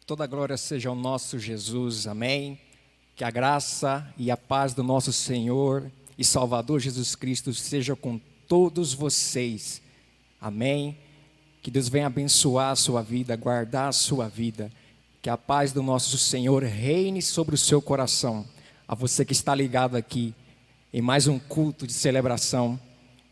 Toda a glória seja ao nosso Jesus, amém. Que a graça e a paz do nosso Senhor e Salvador Jesus Cristo seja com todos vocês, amém. Que Deus venha abençoar a sua vida, guardar a sua vida. Que a paz do nosso Senhor reine sobre o seu coração. A você que está ligado aqui em mais um culto de celebração,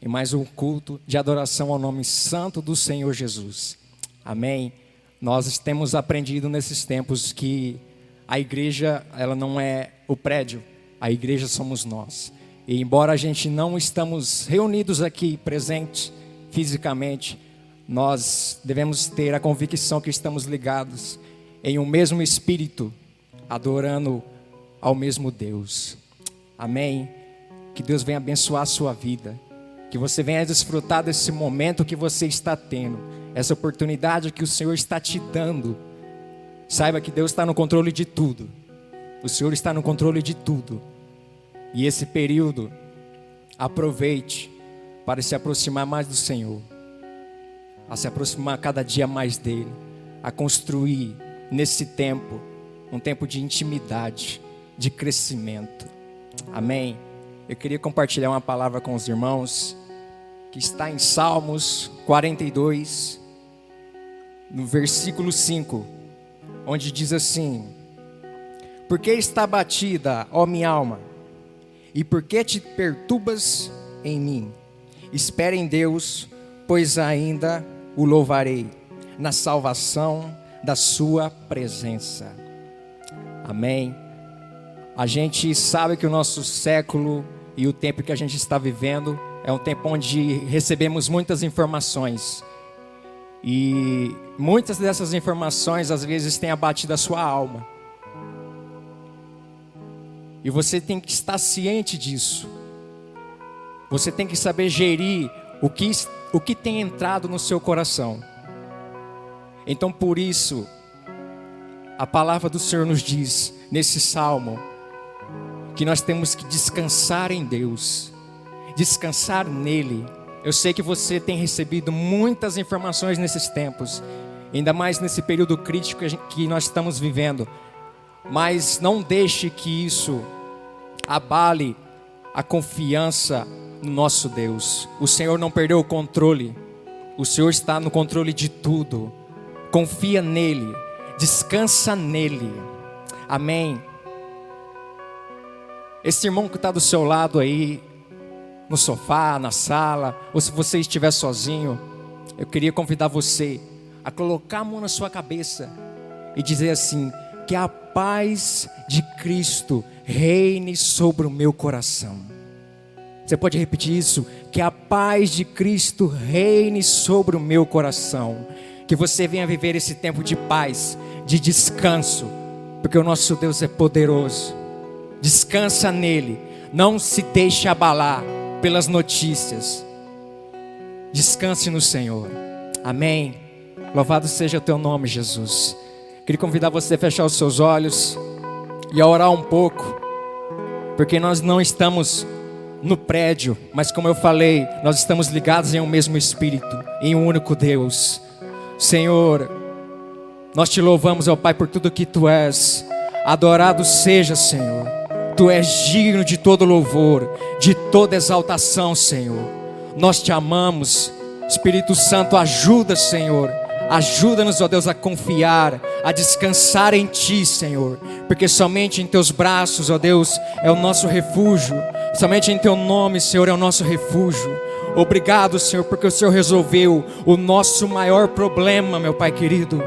em mais um culto de adoração ao nome santo do Senhor Jesus, amém. Nós temos aprendido nesses tempos que a igreja, ela não é o prédio, a igreja somos nós. E embora a gente não estamos reunidos aqui, presentes, fisicamente, nós devemos ter a convicção que estamos ligados em um mesmo Espírito, adorando ao mesmo Deus. Amém? Que Deus venha abençoar a sua vida, que você venha desfrutar desse momento que você está tendo, essa oportunidade que o Senhor está te dando. Saiba que Deus está no controle de tudo. O Senhor está no controle de tudo. E esse período, aproveite para se aproximar mais do Senhor, a se aproximar cada dia mais dEle, a construir nesse tempo, um tempo de intimidade, de crescimento. Amém? Eu queria compartilhar uma palavra com os irmãos, que está em Salmos 42, no versículo 5, onde diz assim: por que está abatida, ó minha alma? E por que te perturbas em mim? Espere em Deus, pois ainda o louvarei, na salvação da sua presença. Amém. A gente sabe que o nosso século e o tempo que a gente está vivendo é um tempo onde recebemos muitas informações. E muitas dessas informações às vezes têm abatido a sua alma. E você tem que estar ciente disso. Você tem que saber gerir o que tem entrado no seu coração. Então por isso, a palavra do Senhor nos diz, nesse salmo, que nós temos que descansar em Deus, descansar nele. Eu sei que você tem recebido muitas informações nesses tempos, ainda mais nesse período crítico que nós estamos vivendo, mas não deixe que isso abale a confiança no nosso Deus. O Senhor não perdeu o controle, o Senhor está no controle de tudo. Confia nele, descansa nele, amém. Esse irmão que está do seu lado aí, no sofá, na sala, ou se você estiver sozinho, eu queria convidar você a colocar a mão na sua cabeça e dizer assim: que a paz de Cristo reine sobre o meu coração. Você pode repetir isso? Que a paz de Cristo reine sobre o meu coração. Que você venha viver esse tempo de paz, de descanso, porque o nosso Deus é poderoso. Descansa nele, não se deixe abalar pelas notícias. Descanse no Senhor, amém. Louvado seja o teu nome, Jesus. Queria convidar você a fechar os seus olhos e a orar um pouco, porque nós não estamos no prédio, mas como eu falei, nós estamos ligados em um mesmo Espírito, em um único Deus. Senhor, nós te louvamos, ó Pai, por tudo que Tu és. Adorado seja, Senhor. Tu és digno de todo louvor, de toda exaltação, Senhor. Nós te amamos. Espírito Santo, ajuda, Senhor. Ajuda-nos, ó Deus, a confiar, a descansar em Ti, Senhor. Porque somente em Teus braços, ó Deus, é o nosso refúgio. Somente em Teu nome, Senhor, é o nosso refúgio. Obrigado, Senhor, porque o Senhor resolveu o nosso maior problema, meu Pai querido,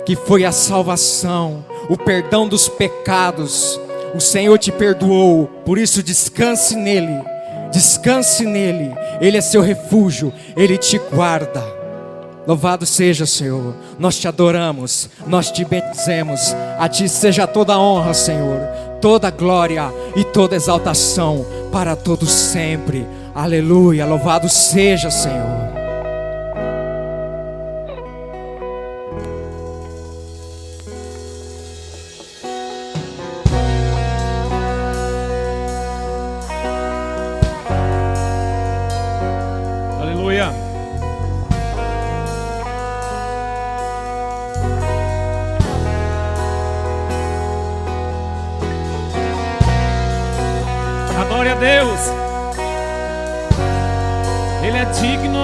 que foi a salvação, o perdão dos pecados. O Senhor te perdoou, por isso descanse nele, descanse nele. Ele é seu refúgio, Ele te guarda. Louvado seja, Senhor. Nós te adoramos, nós te bendizemos. A Ti seja toda a honra, Senhor, toda a glória e toda a exaltação para todos sempre. Aleluia, louvado seja, Senhor. Aleluia. Deus. Ele é digno.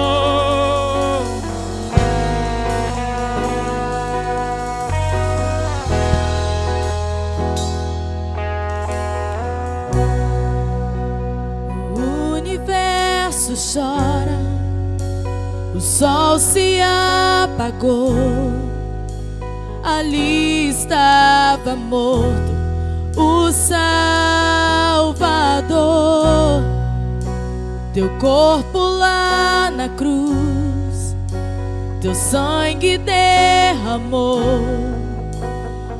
O universo chora, o sol se apagou. Ali estava morto o Salvador. Teu corpo lá na cruz, teu sangue derramou.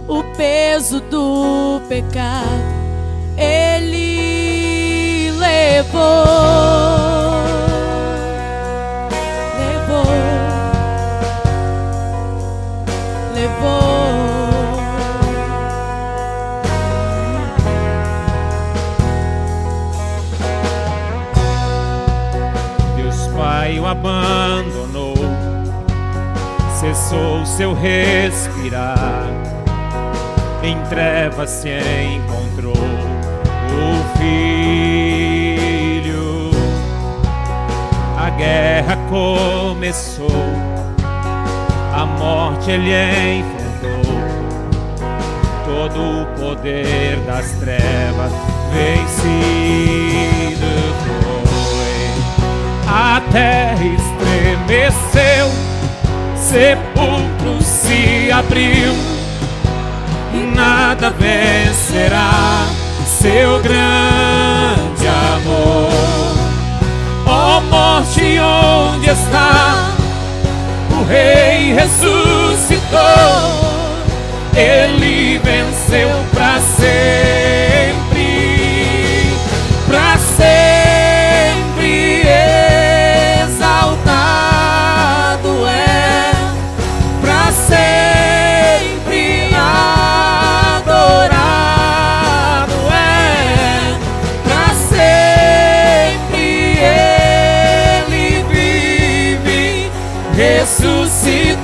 O peso do pecado Ele levou. Deus Pai o abandonou, cessou seu respirar. Em trevas se encontrou o Filho. A guerra começou, a morte Ele enfrentou. Todo o poder das trevas vencido foi. A terra estremeceu, sepulcro se abriu. Nada vencerá seu grande amor. Ó morte, onde está? O Rei ressuscitou. Ele venceu para sempre, para sempre exaltado é, para sempre adorado é, para sempre Ele vive, ressuscitou.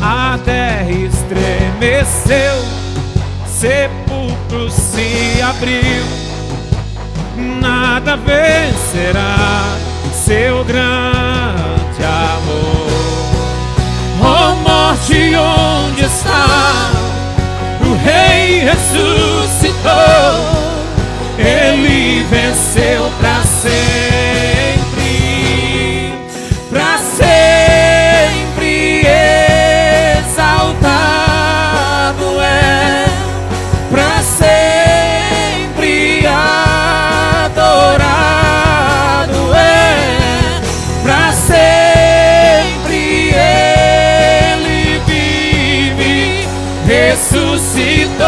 A terra estremeceu, sepulcro se abriu. Nada vencerá seu grande amor. Ó morte, onde está? O Rei ressuscitou. Ele venceu para sempre, para sempre exaltado é, para sempre adorado é, para sempre Ele vive, ressuscitou.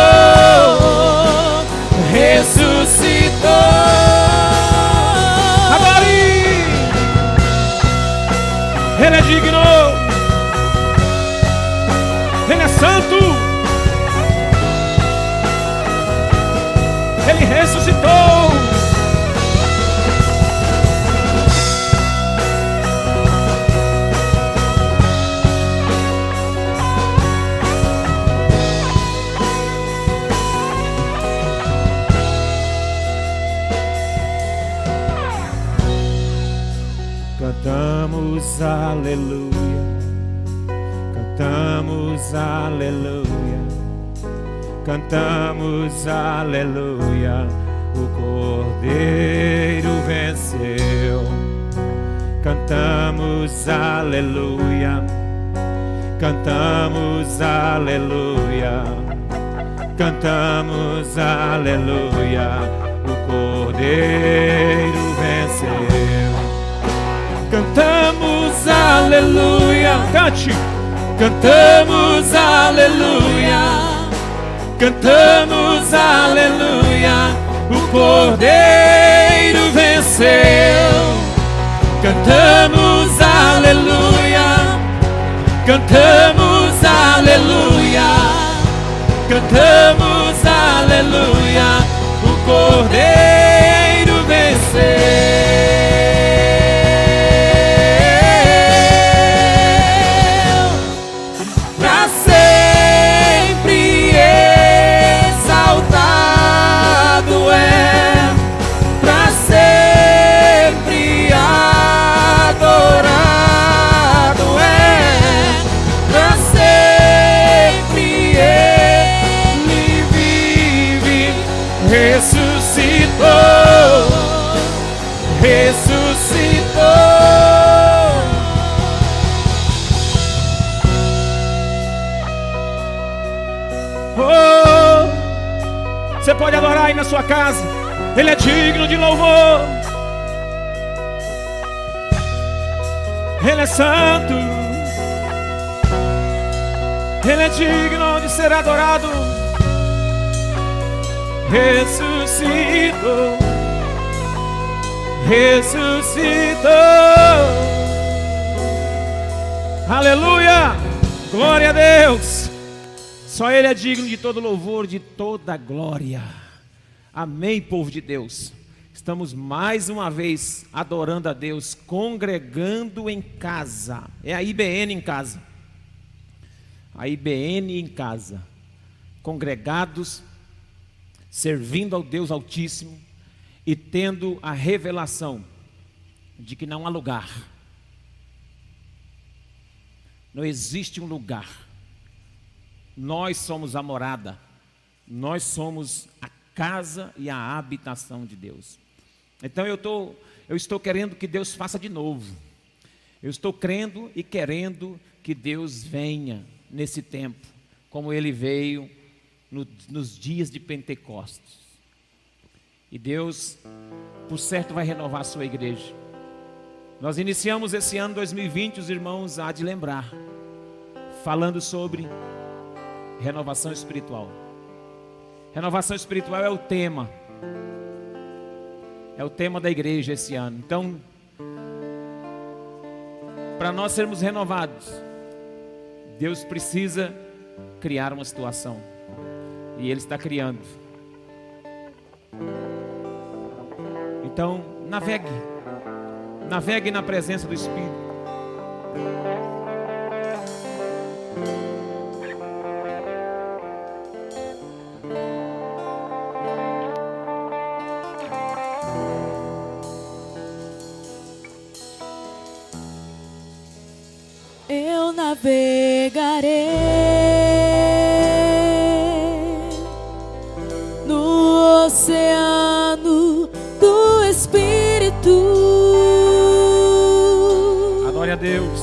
Agora Ele é digno, Ele é santo, Ele ressuscitou. Cantamos aleluia, cantamos aleluia, cantamos aleluia. O Cordeiro venceu. Cantamos aleluia, cantamos aleluia, cantamos aleluia. O Cordeiro venceu. Cantamos aleluia, cante. Cantamos aleluia, cantamos aleluia. O Cordeiro venceu. Cantamos aleluia, cantamos aleluia, cantamos aleluia. O Cordeiro venceu. ressuscitou. Oh, você pode adorar aí na sua casa. Ele é digno de louvor. Ele é santo. Ele é digno de ser adorado. Ressuscitou. Ressuscitou. Aleluia. Glória a Deus. Só Ele é digno de todo louvor, de toda glória. Amém, povo de Deus. Estamos mais uma vez adorando a Deus, congregando em casa. É a IBN em casa. A IBN em casa. Congregados, servindo ao Deus Altíssimo e tendo a revelação de que não há lugar. Não existe um lugar. Nós somos a morada. Nós somos a casa e a habitação de Deus. Então eu estou querendo que Deus faça de novo. Eu estou crendo e querendo que Deus venha nesse tempo, como Ele veio nos dias de Pentecostes. E Deus, por certo, vai renovar a sua igreja. Nós iniciamos esse ano 2020, os irmãos há de lembrar, falando sobre renovação espiritual. Renovação espiritual é o tema. É o tema da igreja esse ano. Então, para nós sermos renovados, Deus precisa criar uma situação. E Ele está criando. Então, navegue. Navegue na presença do Espírito. Eu navegarei no oceano do Espírito. Adore a Deus.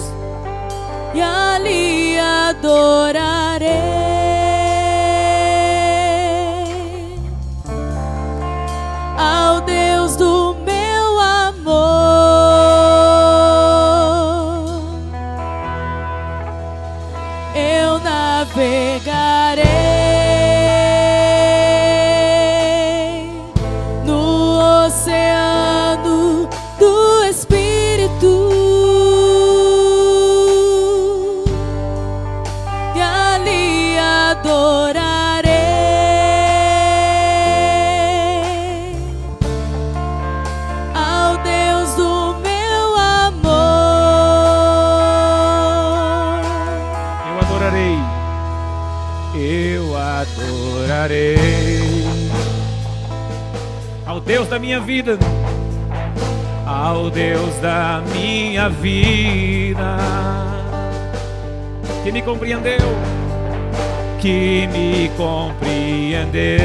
E ali adorarei ao Deus do meu amor. Eu navegarei no oceano do Espírito. E ali adorarei ao Deus do meu amor. Eu adorarei. Eu adorarei ao Deus da minha vida. Ao Deus da minha vida, que me compreendeu, que me compreendeu,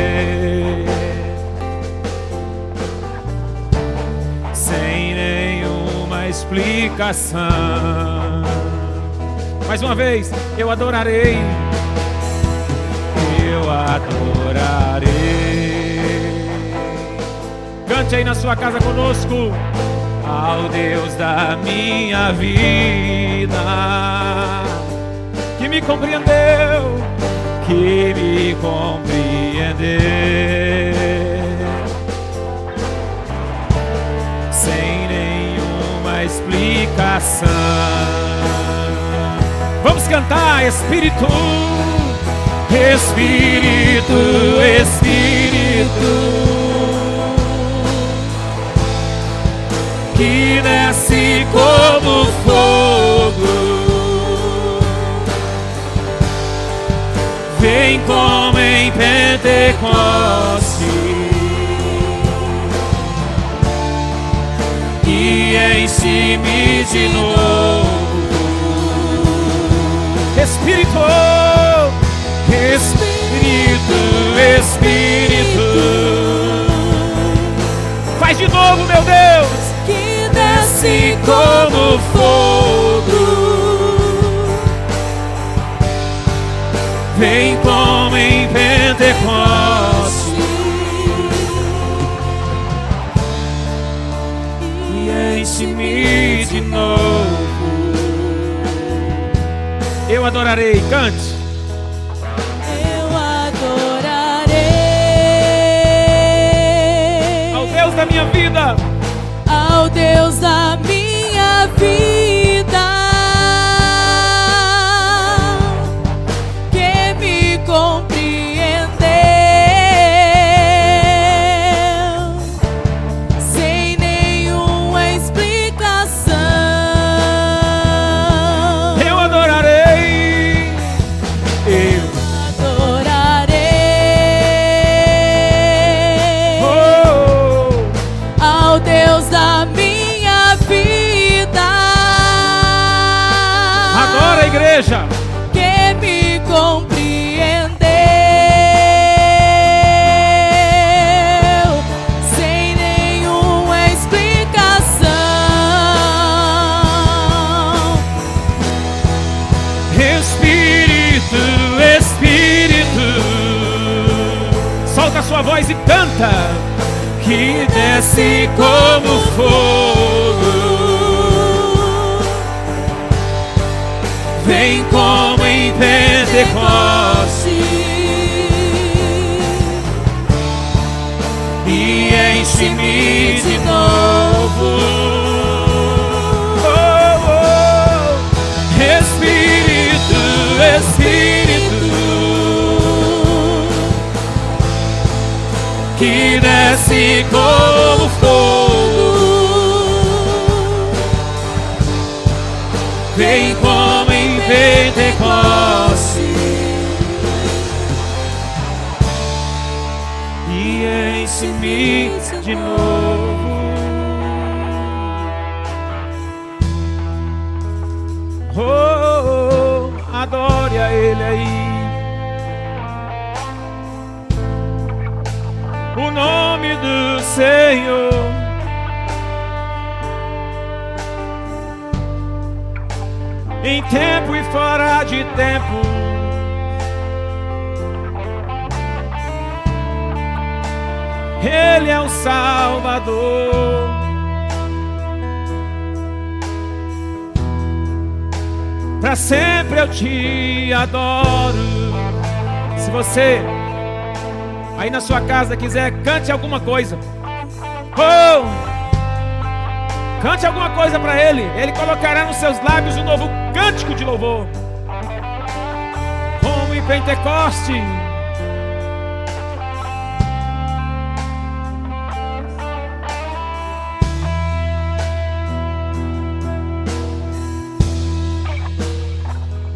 sem nenhuma explicação. Mais uma vez, eu adorarei. Eu adorarei. Cante aí na sua casa conosco. Ao Deus da minha vida, que me compreendeu, que me compreendeu, sem nenhuma explicação. Vamos cantar, Espírito, Espírito, Espírito, que desce como fogo, vem como em Pentecoste e enche-me de novo. Espírito, Espírito, Espírito, faz de novo, meu Deus. Que enche-me de novo. Eu adorarei, cante. Eu adorarei Ao Deus da minha vida, ao Deus da minha vida, que me compreendeu sem nenhuma explicação. eu adorarei. Eu Adorarei ao Deus da minha vida, adoro a igreja. que me compreendeu sem nenhuma explicação. Espírito, Espírito, solta a sua voz e canta. Que desce como fogo, vem como em Pentecoste e enche-me de novo. Oh, oh. Espírito, Espírito, que desce como fogo, vem como em Pentecoste e enche-me de novo. Oh, oh, oh, adore a Ele aí. O nome do Senhor. Em tempo e fora de tempo, Ele é o Salvador. Pra sempre eu te adoro. Se você aí na sua casa quiser, cante alguma coisa. Oh! Cante alguma coisa para Ele. Ele colocará nos seus lábios um novo cântico de louvor, como em Pentecoste.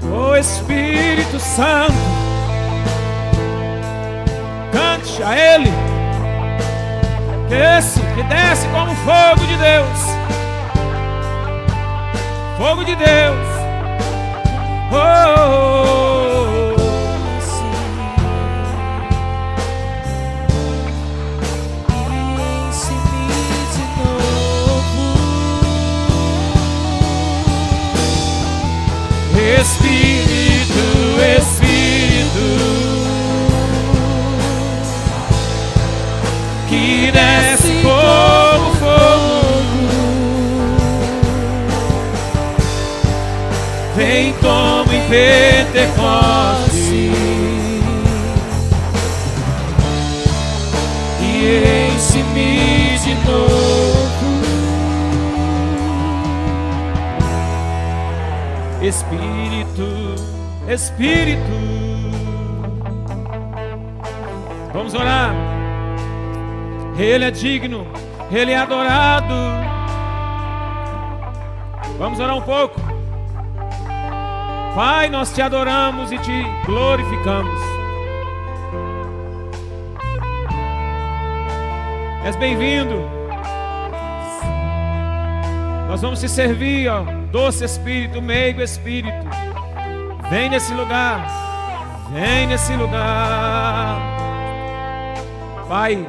Oh Espírito Santo, cante a Ele, que desce como fogo de Deus. Fogo de Deus. Oh, oh, oh. Enche-me de novo. Espírito, Espírito, que desce como fogo, vem como em Pentecoste e enche-me de novo. Espírito, Espírito, vamos orar. Ele é digno, Ele é adorado. Vamos orar um pouco. Pai, nós te adoramos e te glorificamos. És bem-vindo. Nós vamos te servir, ó, doce Espírito, meigo Espírito. Vem nesse lugar. Vem nesse lugar. Pai,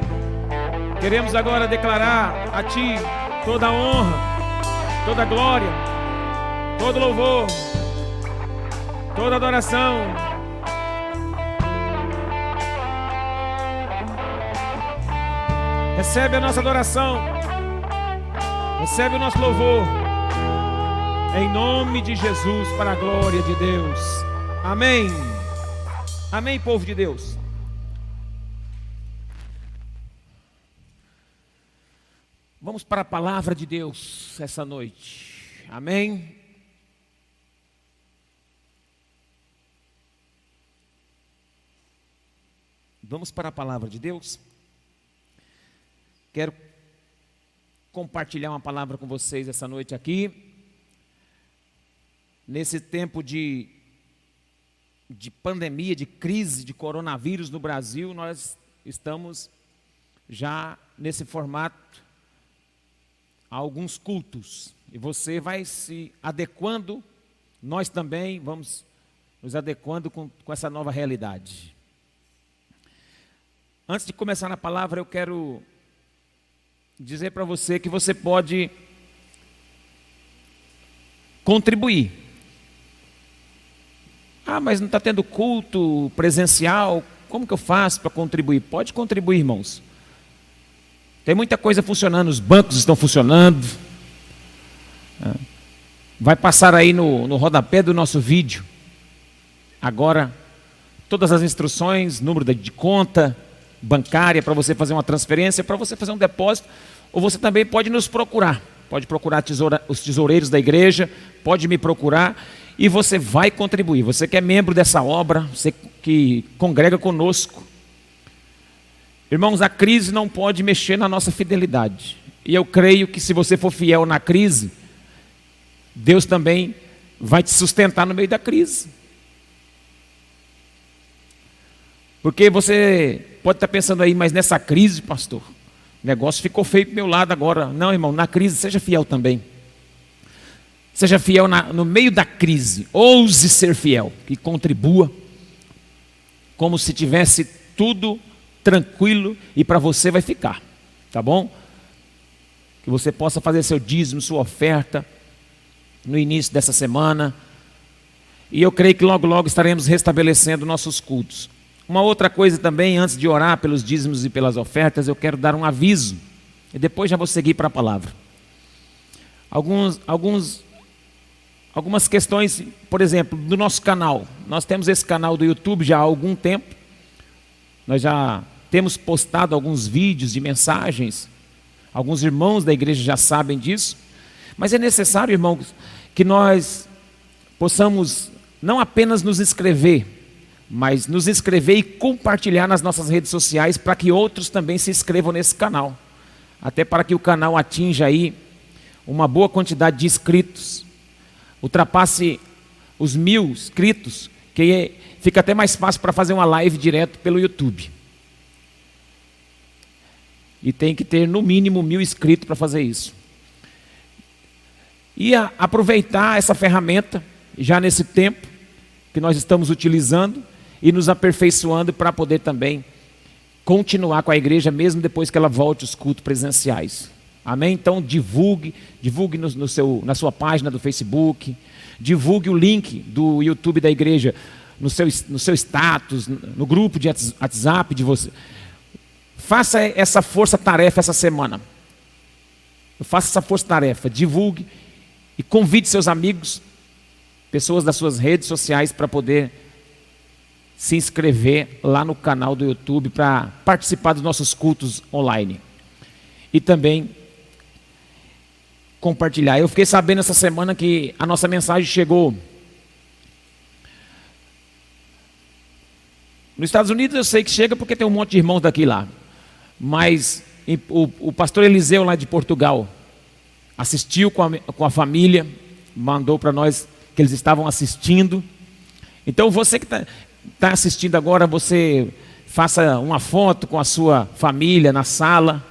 queremos agora declarar a Ti toda a honra, toda a glória, todo louvor, toda adoração. Recebe a nossa adoração. Recebe o nosso louvor. Em nome de Jesus, para a glória de Deus. Amém. Amém, povo de Deus. Vamos para a palavra de Deus essa noite. Amém. Vamos para a palavra de Deus. Quero compartilhar uma palavra com vocês essa noite aqui. Nesse tempo de pandemia, de crise, de coronavírus no Brasil, nós estamos já nesse formato há alguns cultos. E você vai se adequando, nós também vamos nos adequando com essa nova realidade. Antes de começar na palavra, eu quero dizer para você que você pode contribuir. Ah, mas não está tendo culto presencial, como que eu faço para contribuir? Pode contribuir, irmãos. Tem muita coisa funcionando, os bancos estão funcionando. Vai passar aí no rodapé do nosso vídeo. Agora, todas as instruções, número de conta bancária para você fazer uma transferência, para você fazer um depósito, ou você também pode nos procurar. Pode procurar os tesoureiros da igreja, pode me procurar e você vai contribuir. Você que é membro dessa obra, você que congrega conosco. Irmãos, a crise não pode mexer na nossa fidelidade. E eu creio que se você for fiel na crise, Deus também vai te sustentar no meio da crise. Porque você pode estar pensando aí, mas nessa crise, pastor, o negócio ficou feio para o meu lado agora. Não, irmão, na crise seja fiel também. Seja fiel no meio da crise. Ouse ser fiel, que contribua como se tivesse tudo tranquilo e para você vai ficar, tá bom? Que você possa fazer seu dízimo, sua oferta no início dessa semana. E eu creio que logo, logo estaremos restabelecendo nossos cultos. Uma outra coisa também, antes de orar pelos dízimos e pelas ofertas, eu quero dar um aviso. E depois já vou seguir para a palavra. Algumas questões, por exemplo, do nosso canal. Nós temos esse canal do YouTube já há algum tempo. Nós já temos postado alguns vídeos de mensagens. Alguns irmãos da igreja já sabem disso. Mas é necessário, irmãos, que nós possamos não apenas nos inscrever, mas nos inscrever e compartilhar nas nossas redes sociais para que outros também se inscrevam nesse canal. Até para que o canal atinja aí uma boa quantidade de inscritos. Ultrapasse os 1000 inscritos, que fica até mais fácil para fazer uma live direto pelo YouTube. E tem que ter no mínimo 1000 inscritos para fazer isso. E aproveitar essa ferramenta, já nesse tempo que nós estamos utilizando, e nos aperfeiçoando para poder também continuar com a igreja, mesmo depois que ela volte os cultos presenciais. Amém? Então divulgue na sua página do Facebook, divulgue o link do YouTube da igreja no seu status, no grupo de WhatsApp de você. Faça essa força-tarefa essa semana. Faça essa força-tarefa, divulgue e convide seus amigos, pessoas das suas redes sociais para poder se inscrever lá no canal do YouTube para participar dos nossos cultos online. E também compartilhar. Eu fiquei sabendo essa semana que a nossa mensagem chegou nos Estados Unidos. Eu sei que chega porque tem um monte de irmãos daqui lá. Mas o pastor Eliseu lá de Portugal assistiu com a família, mandou para nós que eles estavam assistindo. Então você que está assistindo agora, você faça uma foto com a sua família na sala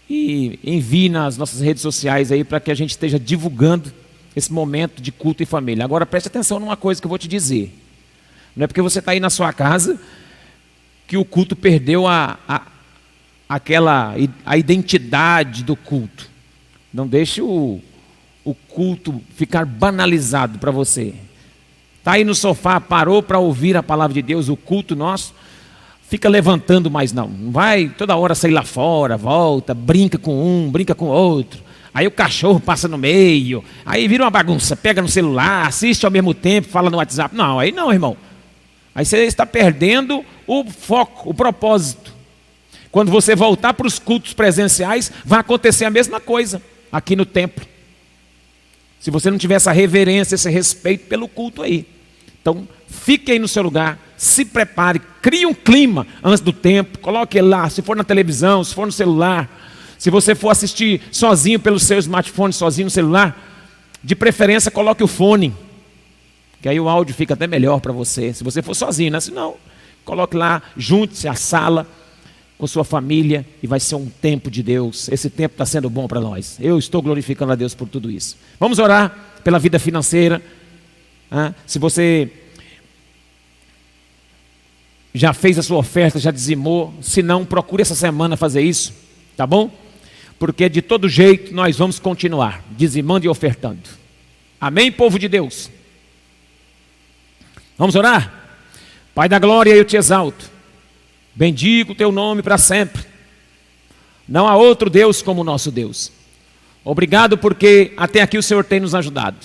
e envie nas nossas redes sociais aí para que a gente esteja divulgando esse momento de culto e família. Agora preste atenção numa coisa que eu vou te dizer. Não é porque você está aí na sua casa que o culto perdeu a identidade do culto. Não deixe o culto ficar banalizado para você. Está aí no sofá, parou para ouvir a palavra de Deus, o culto nosso, fica levantando mais não. Não vai toda hora sair lá fora, volta, brinca com um, brinca com outro. Aí o cachorro passa no meio, aí vira uma bagunça, pega no celular, assiste ao mesmo tempo, fala no WhatsApp. Não, aí não, irmão. Aí você está perdendo o foco, o propósito. Quando você voltar para os cultos presenciais, vai acontecer a mesma coisa aqui no templo. Se você não tiver essa reverência, esse respeito pelo culto aí. Então, fique aí no seu lugar, se prepare, crie um clima antes do tempo, coloque ele lá, se for na televisão, se for no celular. Se você for assistir sozinho pelo seu smartphone, sozinho no celular, de preferência coloque o fone, que aí o áudio fica até melhor para você. Se você for sozinho, né? Se não, coloque lá, junte-se à sala com sua família e vai ser um tempo de Deus. Esse tempo está sendo bom para nós. Eu estou glorificando a Deus por tudo isso. Vamos orar pela vida financeira. Se você já fez a sua oferta, já dizimou, se não, procure essa semana fazer isso, tá bom? Porque de todo jeito nós vamos continuar dizimando e ofertando. Amém, povo de Deus? Vamos orar? Pai da glória, eu te exalto. Bendigo o teu nome para sempre. Não há outro Deus como o nosso Deus. Obrigado porque até aqui o Senhor tem nos ajudado.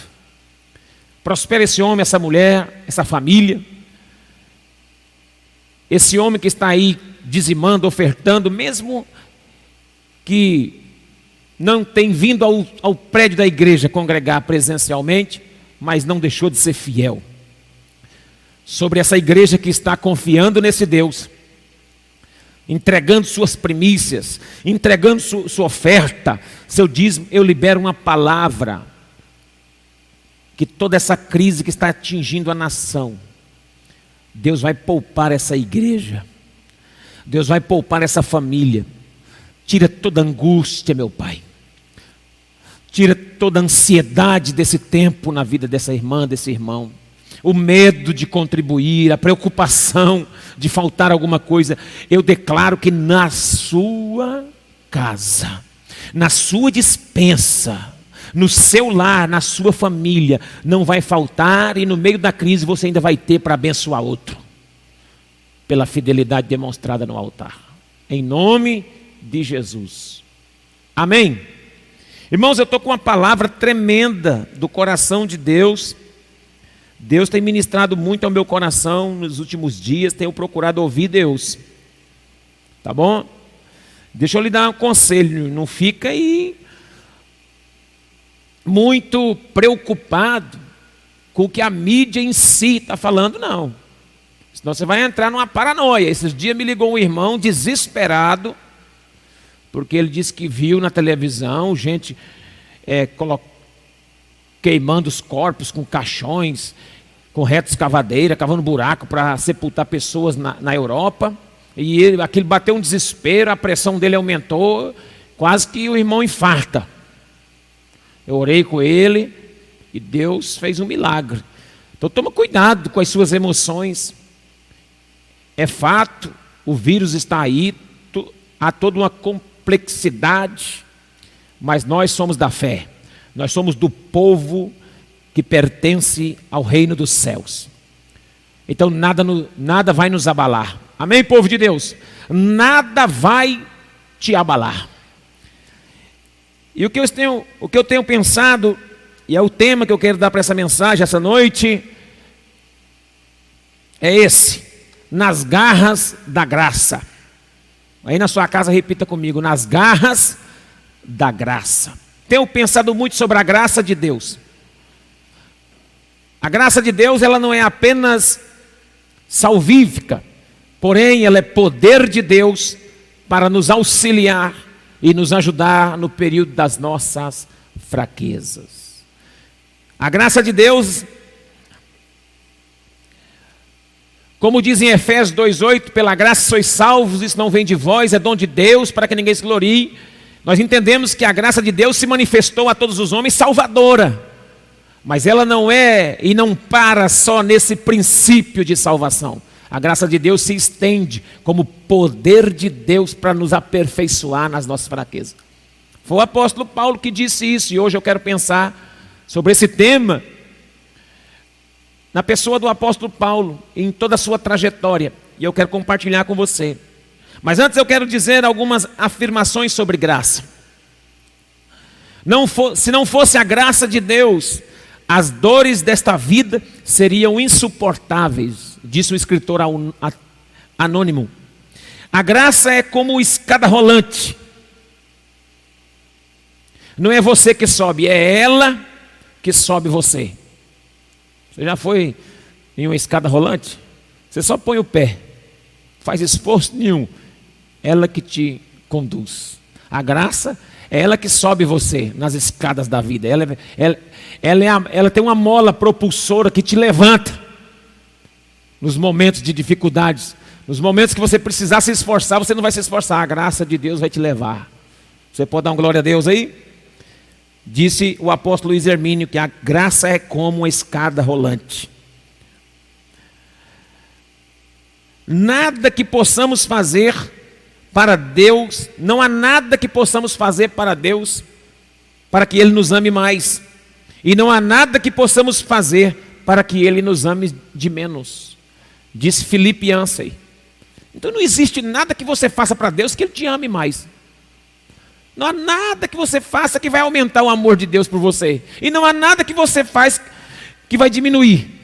Prospera esse homem, essa mulher, essa família. Esse homem que está aí dizimando, ofertando, mesmo que não tem vindo ao prédio da igreja congregar presencialmente, mas não deixou de ser fiel. Sobre essa igreja que está confiando nesse Deus, entregando suas primícias, entregando sua oferta, seu dízimo, eu libero uma palavra, que toda essa crise que está atingindo a nação, Deus vai poupar essa igreja, Deus vai poupar essa família. Tira toda angústia, meu Pai. Tira toda ansiedade desse tempo na vida dessa irmã, desse irmão. O medo de contribuir, a preocupação de faltar alguma coisa. Eu declaro que na sua casa, na sua despensa, no seu lar, na sua família, não vai faltar, e no meio da crise você ainda vai ter para abençoar outro, pela fidelidade demonstrada no altar. Em nome de Jesus. Amém? Irmãos, eu estou com uma palavra tremenda do coração de Deus. Deus tem ministrado muito ao meu coração nos últimos dias. Tenho procurado ouvir Deus. Tá bom? Deixa eu lhe dar um conselho. Não fica aí muito preocupado com o que a mídia em si está falando, não. Senão você vai entrar numa paranoia. Esses dias me ligou um irmão desesperado, porque ele disse que viu na televisão gente queimando os corpos com caixões, com reta escavadeira, cavando buraco para sepultar pessoas na Europa. E aquilo bateu um desespero, a pressão dele aumentou, quase que o irmão infarta. Eu orei com ele e Deus fez um milagre. Então toma cuidado com as suas emoções. É fato, o vírus está aí, há toda uma complexidade, mas nós somos da fé, nós somos do povo que pertence ao reino dos céus. Então nada vai nos abalar. Amém, povo de Deus? Nada vai te abalar. E o que eu tenho pensado, e é o tema que eu quero dar para essa mensagem essa noite, é esse: nas garras da graça. Aí na sua casa repita comigo: nas garras da graça. Tenho pensado muito sobre a graça de Deus. A graça de Deus, ela não é apenas salvífica, porém ela é poder de Deus para nos auxiliar e nos ajudar no período das nossas fraquezas. A graça de Deus, como diz em Efésios 2:8, pela graça sois salvos, isso não vem de vós, é dom de Deus, para que ninguém se glorie. Nós entendemos que a graça de Deus se manifestou a todos os homens salvadora, mas ela não é e não para só nesse princípio de salvação. A graça de Deus se estende como poder de Deus para nos aperfeiçoar nas nossas fraquezas. Foi o apóstolo Paulo que disse isso, e hoje eu quero pensar sobre esse tema na pessoa do apóstolo Paulo, em toda a sua trajetória, e eu quero compartilhar com você. Mas antes eu quero dizer algumas afirmações sobre graça. Se não fosse a graça de Deus, as dores desta vida seriam insuportáveis, disse o escritor anônimo. A graça é como escada rolante. Não é você que sobe, é ela que sobe você. Você já foi em uma escada rolante? Você só põe o pé, faz esforço nenhum. Ela que te conduz. A graça é ela que sobe você nas escadas da vida. Ela tem uma mola propulsora que te levanta nos momentos de dificuldades. Nos momentos que você precisar se esforçar, você não vai se esforçar. A graça de Deus vai te levar. Você pode dar uma glória a Deus aí? Disse o apóstolo Luiz Hermínio que a graça é como uma escada rolante. Nada que possamos fazer para Deus, não há nada que possamos fazer para Deus para que Ele nos ame mais. E não há nada que possamos fazer para que Ele nos ame de menos. Disse Felipe Yancey. Então não existe nada que você faça para Deus que Ele te ame mais. Não há nada que você faça que vai aumentar o amor de Deus por você. E não há nada que você faz que vai diminuir.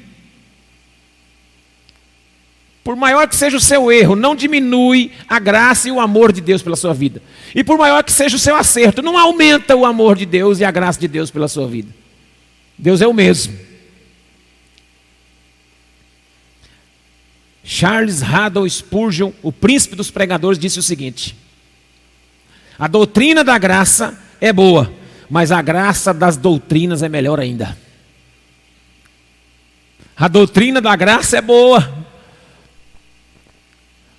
Por maior que seja o seu erro, não diminui a graça e o amor de Deus pela sua vida. E por maior que seja o seu acerto, não aumenta o amor de Deus e a graça de Deus pela sua vida. Deus é o mesmo. Charles Haddon Spurgeon, o príncipe dos pregadores, disse o seguinte: a doutrina da graça é boa, mas a graça das doutrinas é melhor ainda. A doutrina da graça é boa,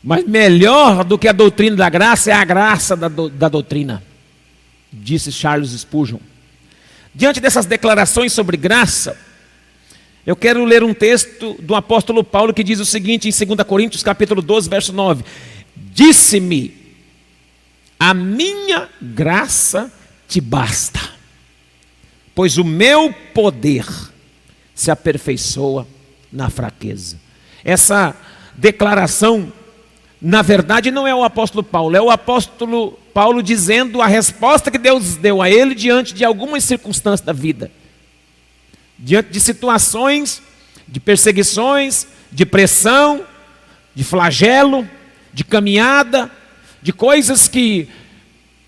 mas melhor do que a doutrina da graça é a graça da doutrina, disse Charles Spurgeon. Diante dessas declarações sobre graça, eu quero ler um texto do apóstolo Paulo que diz o seguinte em 2 Coríntios capítulo 12, verso 9. Disse-me: a minha graça te basta, pois o meu poder se aperfeiçoa na fraqueza. Essa declaração, na verdade, não é o apóstolo Paulo, é o apóstolo Paulo dizendo a resposta que Deus deu a ele diante de algumas circunstâncias da vida. Diante de situações, de perseguições, de pressão, de flagelo, de caminhada, de coisas que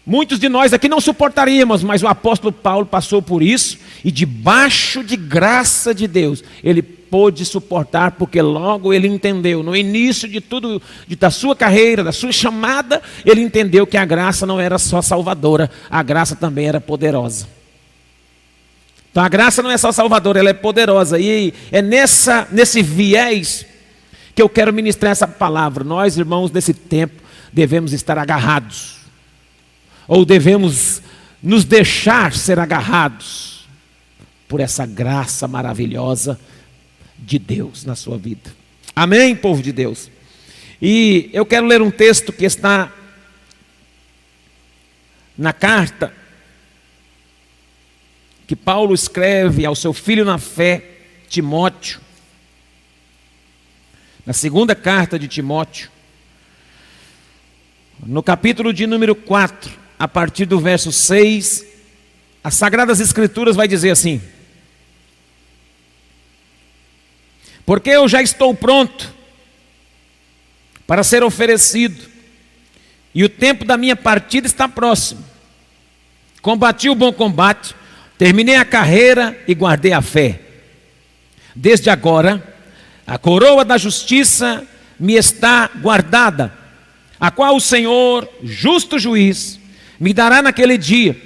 muitos de nós aqui não suportaríamos, mas o apóstolo Paulo passou por isso e debaixo de graça de Deus, ele pôde suportar, porque logo ele entendeu, no início de tudo, da sua carreira, da sua chamada, ele entendeu que a graça não era só salvadora, a graça também era poderosa. Então a graça não é só salvadora, ela é poderosa, e é nesse viés que eu quero ministrar essa palavra. Nós, irmãos, nesse tempo, devemos estar agarrados, ou devemos nos deixar ser agarrados por essa graça maravilhosa de Deus na sua vida. Amém, povo de Deus? E eu quero ler um texto que está na carta que Paulo escreve ao seu filho na fé, Timóteo, na segunda carta de Timóteo, no capítulo de número 4, a partir do verso 6, as Sagradas Escrituras vai dizer assim: porque eu já estou pronto para ser oferecido, e o tempo da minha partida está próximo. Combati o bom combate, terminei a carreira e guardei a fé. Desde agora, a coroa da justiça me está guardada, a qual o Senhor, justo juiz, me dará naquele dia,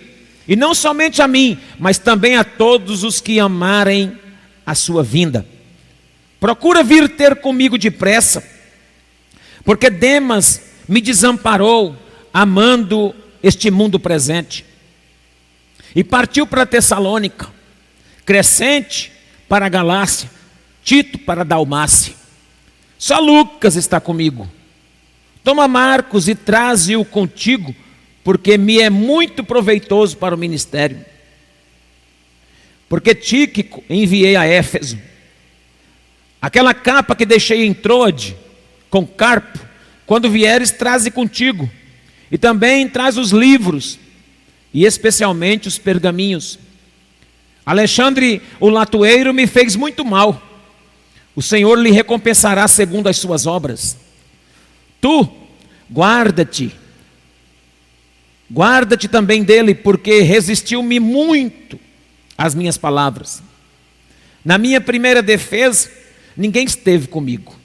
e não somente a mim, mas também a todos os que amarem a sua vinda. Procura vir ter comigo depressa, porque Demas me desamparou, amando este mundo presente, e partiu para Tessalônica, Crescente para a Galácia, Tito para a Dalmácia. Só Lucas está comigo. Toma Marcos e traze-o contigo, porque me é muito proveitoso para o ministério. Porque Tíquico enviei a Éfeso. Aquela capa que deixei em Troade, com Carpo, quando vieres, traze contigo. E também traz os livros e especialmente os pergaminhos. Alexandre, o latoeiro, me fez muito mal. O Senhor lhe recompensará segundo as suas obras. Tu, guarda-te também dele, porque resistiu-me muito às minhas palavras. Na minha primeira defesa, ninguém esteve comigo.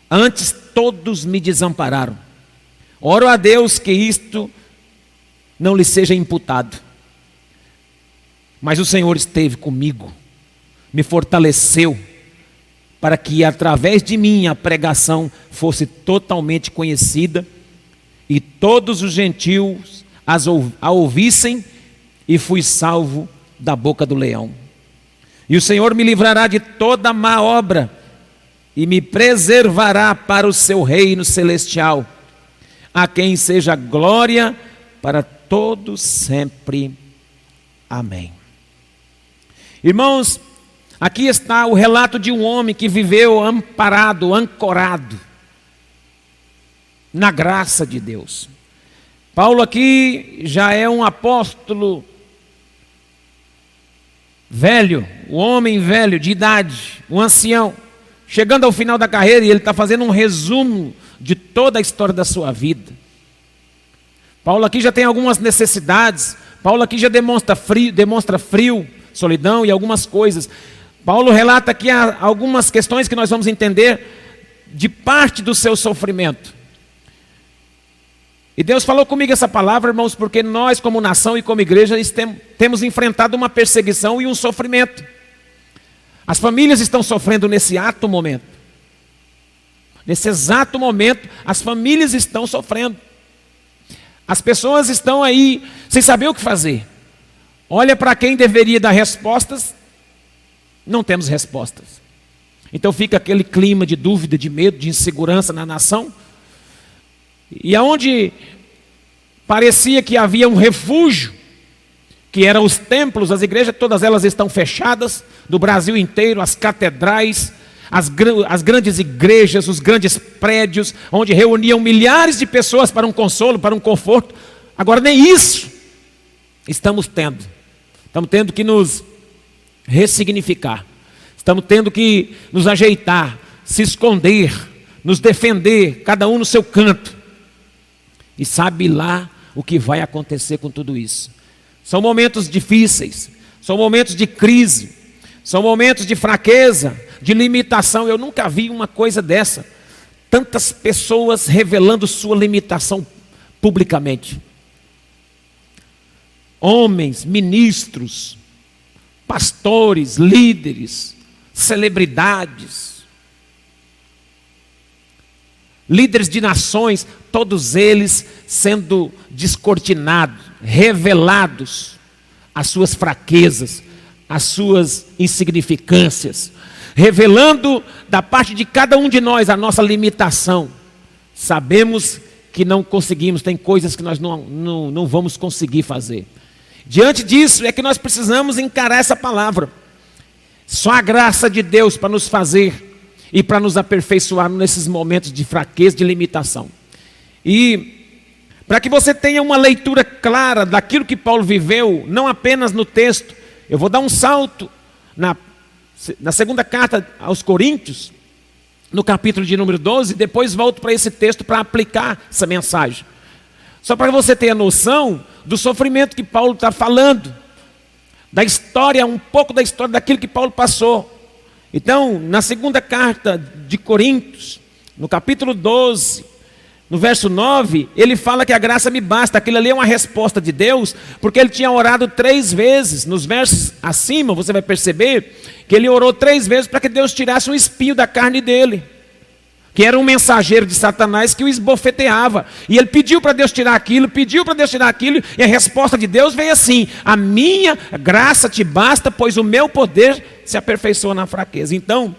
Antes todos me desampararam. Oro a Deus que isto não lhe seja imputado. Mas o Senhor esteve comigo, me fortaleceu, para que através de mim a pregação fosse totalmente conhecida, e todos os gentios a ouvissem, e fui salvo da boca do leão. E o Senhor me livrará de toda má obra, e me preservará para o seu reino celestial, a quem seja glória para todos sempre. Amém. Irmãos, aqui está o relato de um homem que viveu amparado, ancorado na graça de Deus. Paulo aqui já é um apóstolo velho, um homem velho de idade, um ancião, chegando ao final da carreira, e ele está fazendo um resumo de toda a história da sua vida. Paulo aqui já tem algumas necessidades, Paulo aqui já demonstra frio, solidão e algumas coisas. Paulo relata aqui algumas questões que nós vamos entender de parte do seu sofrimento. E Deus falou comigo essa palavra, irmãos, porque nós como nação e como igreja temos enfrentado uma perseguição e um sofrimento. As famílias estão sofrendo nesse exato momento. Nesse exato momento, as famílias estão sofrendo. As pessoas estão aí sem saber o que fazer. Olha para quem deveria dar respostas, não temos respostas. Então fica aquele clima de dúvida, de medo, de insegurança na nação. E aonde parecia que havia um refúgio, que eram os templos, as igrejas, todas elas estão fechadas, do Brasil inteiro, as catedrais, as grandes igrejas, os grandes prédios, onde reuniam milhares de pessoas para um consolo, para um conforto. Agora nem isso estamos tendo. Estamos tendo que nos ressignificar. Estamos tendo que nos ajeitar, se esconder, nos defender, cada um no seu canto. E sabe lá o que vai acontecer com tudo isso. São momentos difíceis, são momentos de crise, são momentos de fraqueza, de limitação. Eu nunca vi uma coisa dessa. Tantas pessoas revelando sua limitação publicamente. Homens, ministros, pastores, líderes, celebridades, líderes de nações, todos eles sendo descortinados, revelados as suas fraquezas, as suas insignificâncias, revelando da parte de cada um de nós a nossa limitação. Sabemos que não conseguimos, tem coisas que nós não vamos conseguir fazer. Diante disso é que nós precisamos encarar essa palavra. Só a graça de Deus para nos fazer e para nos aperfeiçoar nesses momentos de fraqueza, de limitação. E para que você tenha uma leitura clara daquilo que Paulo viveu, não apenas no texto, eu vou dar um salto na segunda carta aos Coríntios, no capítulo de número 12, depois volto para esse texto para aplicar essa mensagem. Só para você ter a noção do sofrimento que Paulo está falando, da história, um pouco da história daquilo que Paulo passou. Então, na segunda carta de Coríntios, no capítulo 12, no verso 9, ele fala que a graça me basta. Aquilo ali é uma resposta de Deus, porque ele tinha orado 3 vezes. Nos versos acima, você vai perceber que ele orou 3 vezes para que Deus tirasse um espinho da carne dele, que era um mensageiro de Satanás que o esbofeteava. E ele pediu para Deus tirar aquilo, e a resposta de Deus veio assim: a minha graça te basta, pois o meu poder se aperfeiçoa na fraqueza. Então,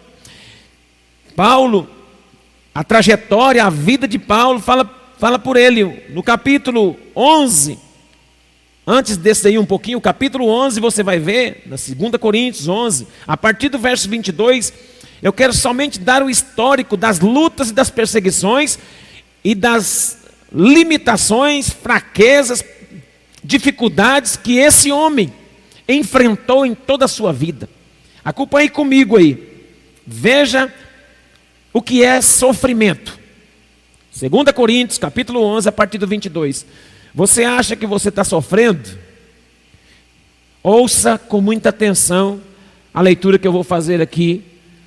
Paulo, a trajetória, a vida de Paulo, fala por ele. No capítulo 11, antes desse aí um pouquinho, o capítulo 11, você vai ver, na 2 Coríntios 11, a partir do verso 22, eu quero somente dar o histórico das lutas e das perseguições e das limitações, fraquezas, dificuldades que esse homem enfrentou em toda a sua vida. Acompanhe comigo aí. Veja o que é sofrimento. 2 Coríntios, capítulo 11, a partir do 22. Você acha que você está sofrendo? Ouça com muita atenção a leitura que eu vou fazer aqui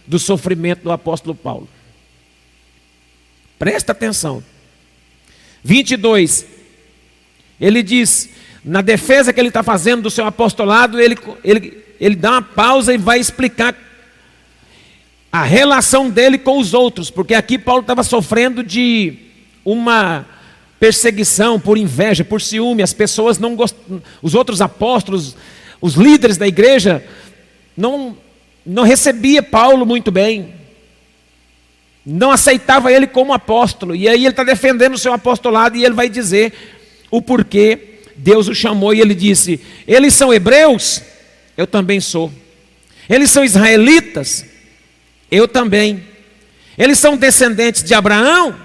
do sofrimento do apóstolo Paulo. Presta atenção. 22. Ele diz, na defesa que ele está fazendo do seu apostolado, ele dá uma pausa e vai explicar a relação dele com os outros, porque aqui Paulo estava sofrendo de uma perseguição por inveja, por ciúme. As pessoas não gostam, os outros apóstolos, os líderes da igreja não recebia Paulo muito bem, não aceitava ele como apóstolo. E aí ele está defendendo o seu apostolado e ele vai dizer o porquê Deus o chamou. E ele disse, eles são hebreus? Eu também sou. Eles são israelitas? Eu também. Eles são descendentes de Abraão?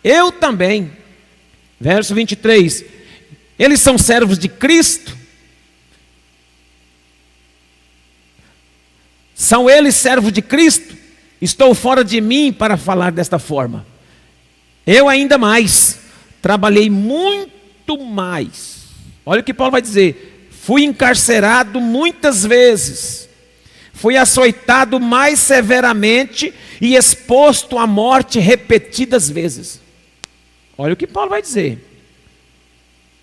Eu também. Verso 23. Eles são servos de Cristo? São eles servos de Cristo? Estou fora de mim para falar desta forma. Eu ainda mais. Trabalhei muito mais. Olha o que Paulo vai dizer. Fui encarcerado muitas vezes. Fui açoitado mais severamente e exposto à morte repetidas vezes. Olha o que Paulo vai dizer.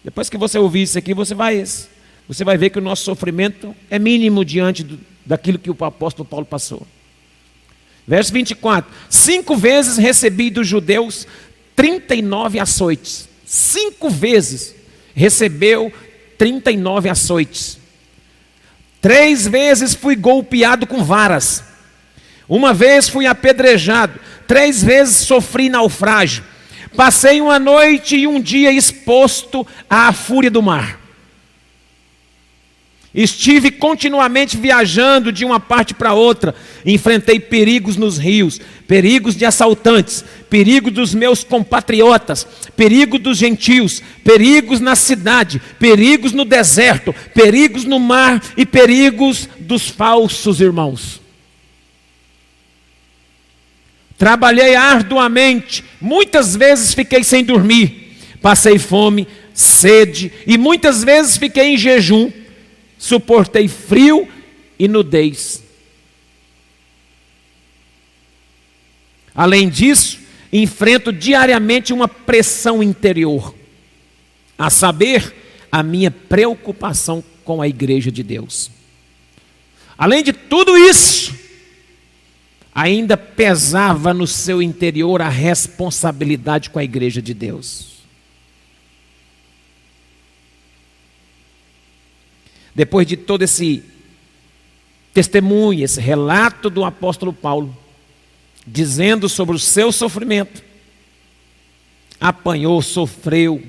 Depois que você ouvir isso aqui, você vai ver que o nosso sofrimento é mínimo diante daquilo que o apóstolo Paulo passou. Verso 24. 5 vezes recebi dos judeus 39 açoites. 5 vezes recebeu 39 açoites. 3 vezes fui golpeado com varas. 1 vez fui apedrejado. 3 vezes sofri naufrágio. Passei uma noite e um dia exposto à fúria do mar. Estive continuamente viajando de uma parte para outra. Enfrentei perigos nos rios, perigos de assaltantes, perigo dos meus compatriotas, perigo dos gentios, perigos na cidade, perigos no deserto, perigos no mar e perigos dos falsos irmãos. Trabalhei arduamente, muitas vezes fiquei sem dormir, passei fome, sede e muitas vezes fiquei em jejum. Suportei frio e nudez. Além disso, enfrento diariamente uma pressão interior, a saber, a minha preocupação com a igreja de Deus. Além de tudo isso, ainda pesava no seu interior a responsabilidade com a igreja de Deus. Depois de todo esse testemunho, esse relato do apóstolo Paulo, dizendo sobre o seu sofrimento, apanhou, sofreu,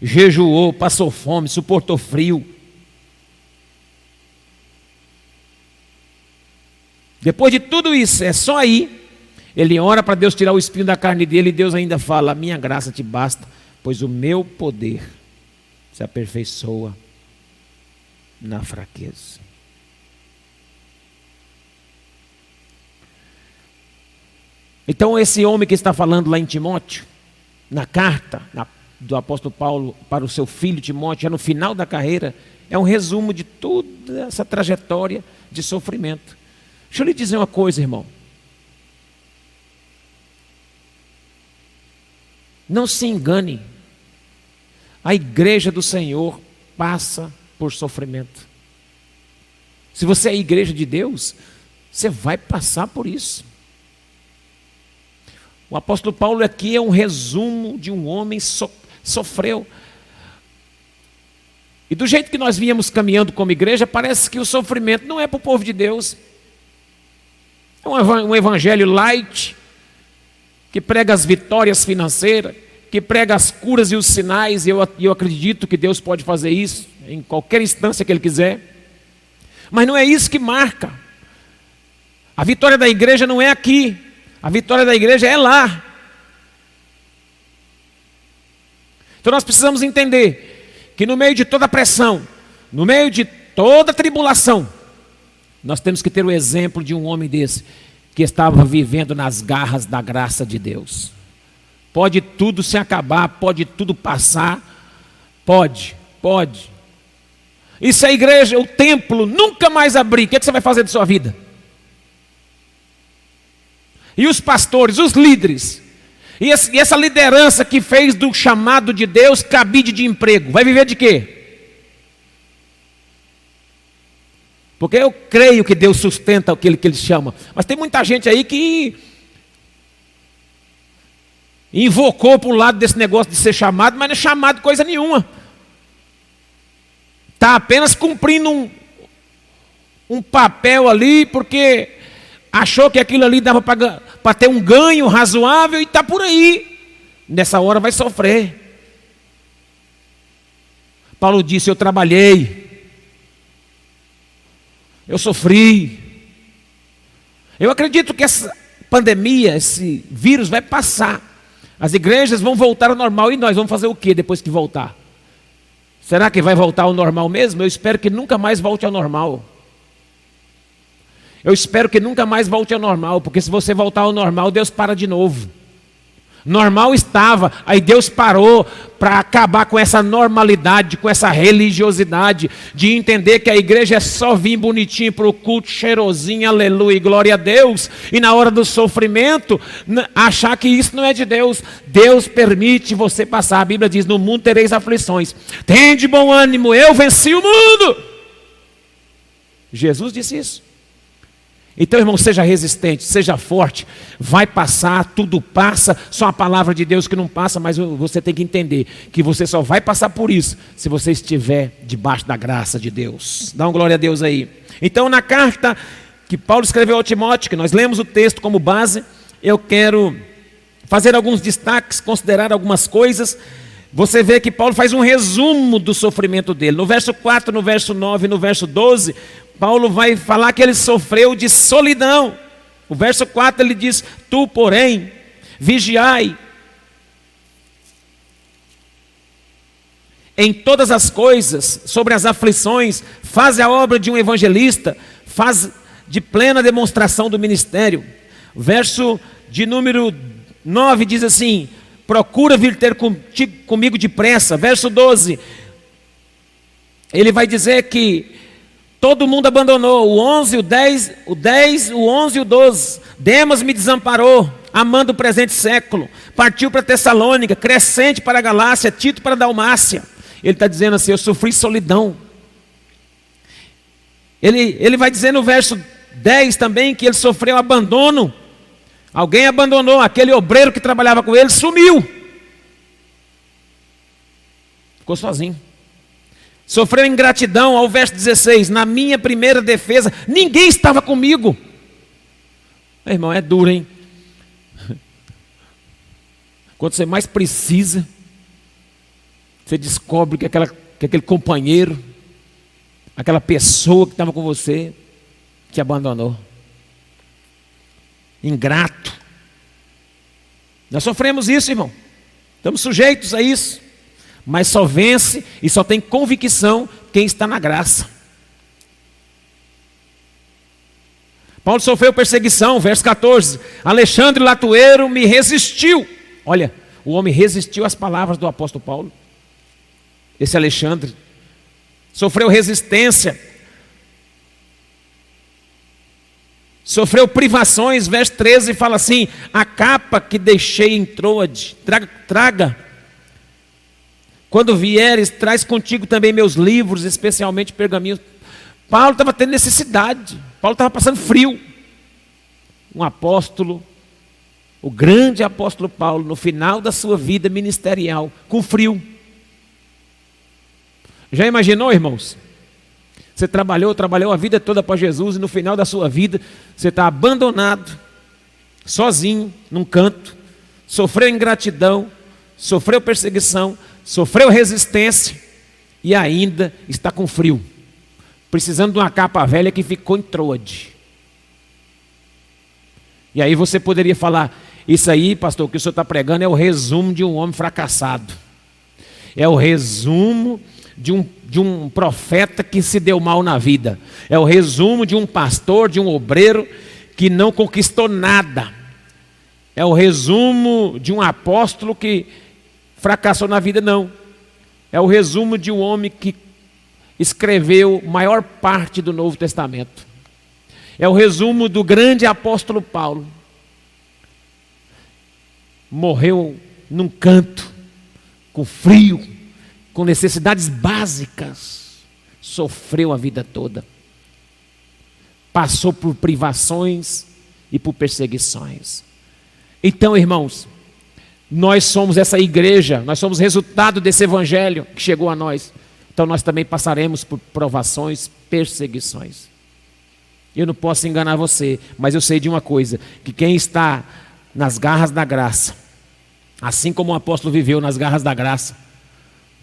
jejuou, passou fome, suportou frio. Depois de tudo isso, é só aí, ele ora para Deus tirar o espinho da carne dele, e Deus ainda fala, a minha graça te basta, pois o meu poder se aperfeiçoa na fraqueza. Então esse homem que está falando lá em Timóteo, na carta do apóstolo Paulo para o seu filho Timóteo, já no final da carreira, é um resumo de toda essa trajetória de sofrimento. Deixa eu lhe dizer uma coisa, irmão. Não se engane. A igreja do Senhor passa por sofrimento. Se você é a igreja de Deus, você vai passar por isso. O apóstolo Paulo aqui é um resumo de um homem que sofreu. E do jeito que nós viemos caminhando como igreja, parece que o sofrimento não é para o povo de Deus. É um evangelho light, que prega as vitórias financeiras, que prega as curas e os sinais, e eu acredito que Deus pode fazer isso em qualquer instância que Ele quiser. Mas não é isso que marca. A vitória da igreja não é aqui. A vitória da igreja é lá. Então nós precisamos entender que no meio de toda pressão, no meio de toda tribulação, nós temos que ter o exemplo de um homem desse, que estava vivendo nas garras da graça de Deus. Pode tudo se acabar, pode tudo passar, pode. E se a igreja, o templo, nunca mais abrir, o que você vai fazer de sua vida? E os pastores, os líderes, e essa liderança que fez do chamado de Deus cabide de emprego, vai viver de quê? Porque eu creio que Deus sustenta aquele que Ele chama. Mas tem muita gente aí que invocou para o lado desse negócio de ser chamado, mas não é chamado coisa nenhuma. Está apenas cumprindo um papel ali, porque achou que aquilo ali dava para ter um ganho razoável e está por aí. Nessa hora vai sofrer. Paulo disse, eu trabalhei. Eu sofri. Eu acredito que essa pandemia, esse vírus vai passar. As igrejas vão voltar ao normal. E nós vamos fazer o que depois que voltar? Será que vai voltar ao normal mesmo? Eu espero que nunca mais volte ao normal. Eu espero que nunca mais volte ao normal. Porque se você voltar ao normal, Deus para de novo. Normal estava, aí Deus parou para acabar com essa normalidade, com essa religiosidade, de entender que a igreja é só vir bonitinho para o culto, cheirosinho, aleluia, glória a Deus, e na hora do sofrimento, achar que isso não é de Deus. Deus permite você passar, a Bíblia diz, no mundo tereis aflições, tende bom ânimo, eu venci o mundo. Jesus disse isso. Então, irmão, seja resistente, seja forte, vai passar, tudo passa, só a palavra de Deus que não passa, mas você tem que entender que você só vai passar por isso se você estiver debaixo da graça de Deus. Dá uma glória a Deus aí. Então, na carta que Paulo escreveu ao Timóteo, que nós lemos o texto como base, eu quero fazer alguns destaques, considerar algumas coisas. Você vê que Paulo faz um resumo do sofrimento dele. No verso 4, no verso 9, no verso 12, Paulo vai falar que ele sofreu de solidão. O verso 4 ele diz, tu porém, vigiai em todas as coisas, sobre as aflições, faz a obra de um evangelista, faz de plena demonstração do ministério. O verso de número 9 diz assim, procura vir ter comigo depressa. Verso 12, ele vai dizer que todo mundo abandonou, o 11, o 10, o 11 e o 12. Demas me desamparou, amando o presente século. Partiu para Tessalônica, Crescente para a Galácia, Tito para a Dalmácia. Ele está dizendo assim, eu sofri solidão. Ele vai dizer no verso 10 também que ele sofreu abandono. Alguém abandonou, aquele obreiro que trabalhava com ele sumiu. Ficou sozinho. Sofreu ingratidão, ao verso 16, na minha primeira defesa, ninguém estava comigo. Meu irmão, é duro, hein? Quando você mais precisa, você descobre que aquele companheiro, aquela pessoa que estava com você, te abandonou. Ingrato. Nós sofremos isso, irmão. Estamos sujeitos a isso. Mas só vence e só tem convicção quem está na graça. Paulo sofreu perseguição, verso 14. Alexandre Latueiro me resistiu. Olha, o homem resistiu às palavras do apóstolo Paulo. Esse Alexandre sofreu resistência. Sofreu privações, verso 13 fala assim, a capa que deixei em Troade, traga. Quando vieres, traz contigo também meus livros, especialmente pergaminhos. Paulo estava tendo necessidade. Paulo estava passando frio. Um apóstolo, o grande apóstolo Paulo, no final da sua vida ministerial, com frio. Já imaginou, irmãos? Você trabalhou a vida toda para Jesus e no final da sua vida, você está abandonado, sozinho, num canto, sofreu ingratidão, sofreu perseguição, sofreu resistência e ainda está com frio, precisando de uma capa velha que ficou em Troade. E aí você poderia falar, isso aí, pastor, o que o senhor está pregando é o resumo de um homem fracassado. É o resumo de um profeta que se deu mal na vida. É o resumo de um pastor, de um obreiro que não conquistou nada. É o resumo de um apóstolo que fracassou na vida, não. É o resumo de um homem que escreveu maior parte do Novo Testamento. É o resumo do grande apóstolo Paulo. Morreu num canto, com frio, com necessidades básicas. Sofreu a vida toda. Passou por privações e por perseguições. Então, irmãos, nós somos essa igreja, nós somos resultado desse evangelho que chegou a nós. Então nós também passaremos por provações, perseguições. Eu não posso enganar você, mas eu sei de uma coisa, que quem está nas garras da graça, assim como o apóstolo viveu nas garras da graça,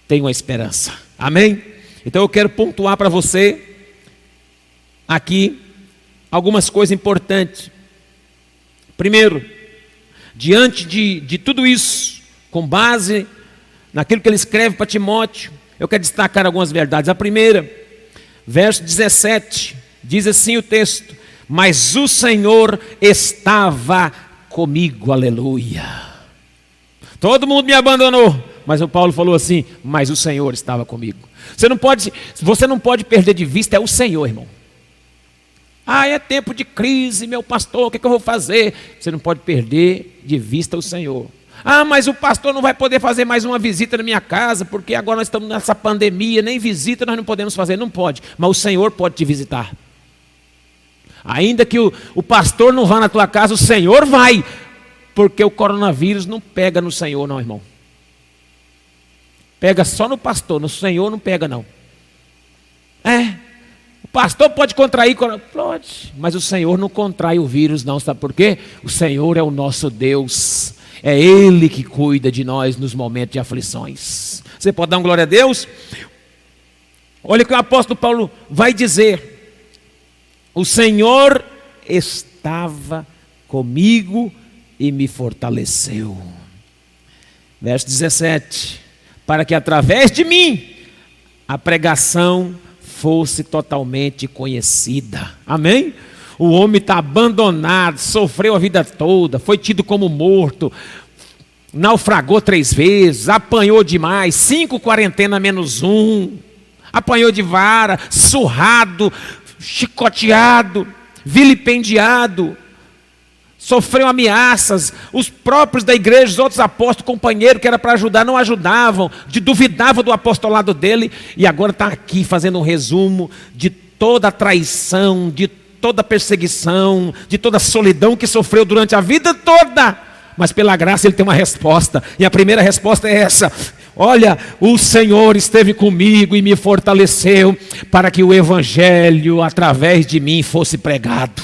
tem uma esperança. Amém? Então eu quero pontuar para você aqui algumas coisas importantes. Primeiro, diante de tudo isso, com base naquilo que ele escreve para Timóteo, eu quero destacar algumas verdades. A primeira, verso 17, diz assim o texto: mas o Senhor estava comigo, aleluia. Todo mundo me abandonou, mas o Paulo falou assim: mas o Senhor estava comigo. Você não pode perder de vista, é o Senhor, irmão. Ah, é tempo de crise, meu pastor, o que eu vou fazer? Você não pode perder de vista o Senhor. Ah, mas o pastor não vai poder fazer mais uma visita na minha casa, porque agora nós estamos nessa pandemia, nem visita nós não podemos fazer. Não pode, mas o Senhor pode te visitar. Ainda que o pastor não vá na tua casa, o Senhor vai, porque o coronavírus não pega no Senhor não, irmão. Pega só no pastor, no Senhor não pega não. O pastor pode contrair, pode, mas o Senhor não contrai o vírus não, sabe por quê? O Senhor é o nosso Deus, é Ele que cuida de nós nos momentos de aflições. Você pode dar uma glória a Deus? Olha o que o apóstolo Paulo vai dizer: o Senhor estava comigo e me fortaleceu. Verso 17: para que através de mim a pregação fosse totalmente conhecida. Amém? O homem está abandonado, sofreu a vida toda, foi tido como morto, naufragou 3 vezes, apanhou demais, 5 quarentenas menos 1, apanhou de vara, surrado, chicoteado, vilipendiado, sofreu ameaças. Os próprios da igreja, os outros apóstolos, companheiros que era para ajudar, não ajudavam, duvidavam do apostolado dele, e agora está aqui fazendo um resumo de toda a traição, de toda a perseguição, de toda a solidão que sofreu durante a vida toda. Mas pela graça ele tem uma resposta, e a primeira resposta é essa: olha, o Senhor esteve comigo e me fortaleceu para que o evangelho através de mim fosse pregado.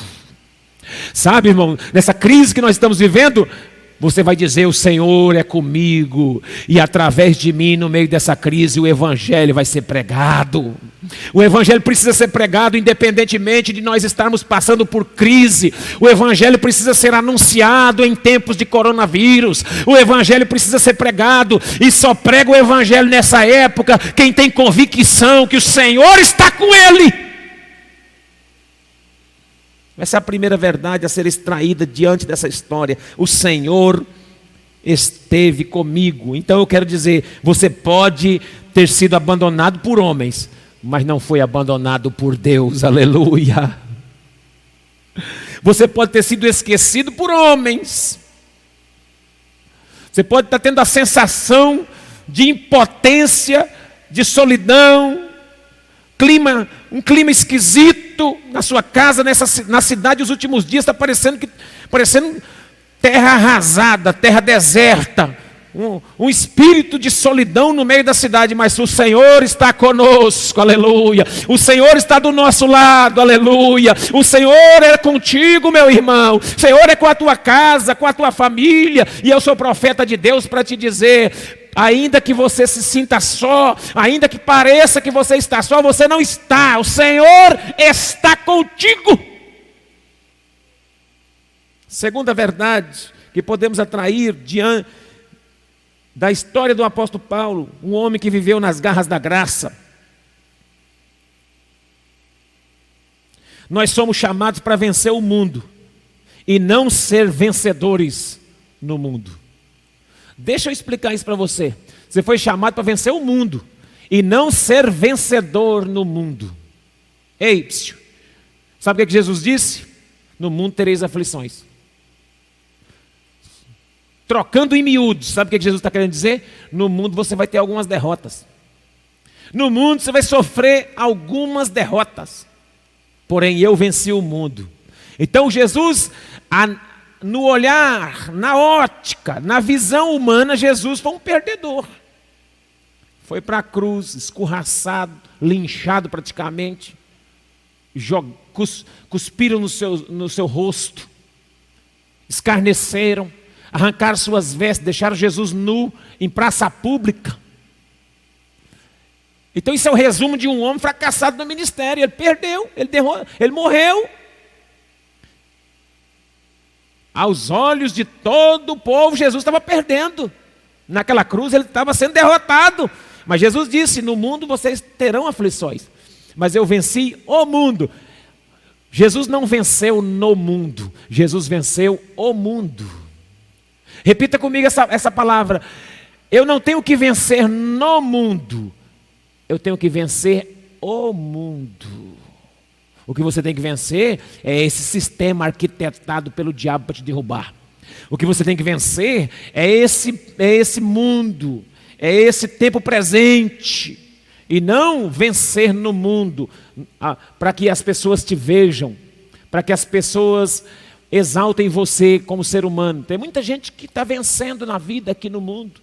Sabe, irmão, nessa crise que nós estamos vivendo, você vai dizer: o Senhor é comigo, e através de mim, no meio dessa crise, o evangelho vai ser pregado. O evangelho precisa ser pregado independentemente de nós estarmos passando por crise. O evangelho precisa ser anunciado em tempos de coronavírus. O evangelho precisa ser pregado, e só prega o evangelho nessa época quem tem convicção que o Senhor está com ele. Essa é a primeira verdade a ser extraída diante dessa história. O Senhor esteve comigo. Então eu quero dizer, você pode ter sido abandonado por homens, mas não foi abandonado por Deus, aleluia. Você pode ter sido esquecido por homens. Você pode estar tendo a sensação de impotência, de solidão, um clima esquisito na sua casa, na cidade. Os últimos dias está parecendo terra arrasada, terra deserta, um espírito de solidão no meio da cidade. Mas o Senhor está conosco, aleluia. O Senhor está do nosso lado, aleluia. O Senhor é contigo, meu irmão. O Senhor é com a tua casa, com a tua família. E eu sou profeta de Deus para te dizer: ainda que você se sinta só, ainda que pareça que você está só, você não está. O Senhor está contigo. Segunda verdade que podemos atrair da história do apóstolo Paulo, um homem que viveu nas garras da graça. Nós somos chamados para vencer o mundo e não ser vencedores no mundo. Deixa eu explicar isso para você. Você foi chamado para vencer o mundo e não ser vencedor no mundo. Ei, psiu. Sabe o que Jesus disse? No mundo tereis aflições. Trocando em miúdos, sabe o que Jesus está querendo dizer? No mundo você vai ter algumas derrotas. No mundo você vai sofrer algumas derrotas. Porém eu venci o mundo. Então Jesus, no olhar, na ótica, na visão humana, Jesus foi um perdedor. Foi para a cruz, escorraçado, linchado praticamente. Cuspiram no seu rosto. Escarneceram. Arrancaram suas vestes, deixaram Jesus nu em praça pública. Então isso é o resumo de um homem fracassado no ministério. Ele perdeu, ele morreu. Aos olhos de todo o povo, Jesus estava perdendo. Naquela cruz ele estava sendo derrotado. Mas Jesus disse, no mundo vocês terão aflições. Mas eu venci o mundo. Jesus não venceu no mundo. Jesus venceu o mundo. Repita comigo essa palavra. Eu não tenho que vencer no mundo. Eu tenho que vencer o mundo. O que você tem que vencer é esse sistema arquitetado pelo diabo para te derrubar. O que você tem que vencer é esse mundo, é esse tempo presente. E não vencer no mundo para que as pessoas te vejam, para que as pessoas exaltem você como ser humano. Tem muita gente que está vencendo na vida aqui no mundo.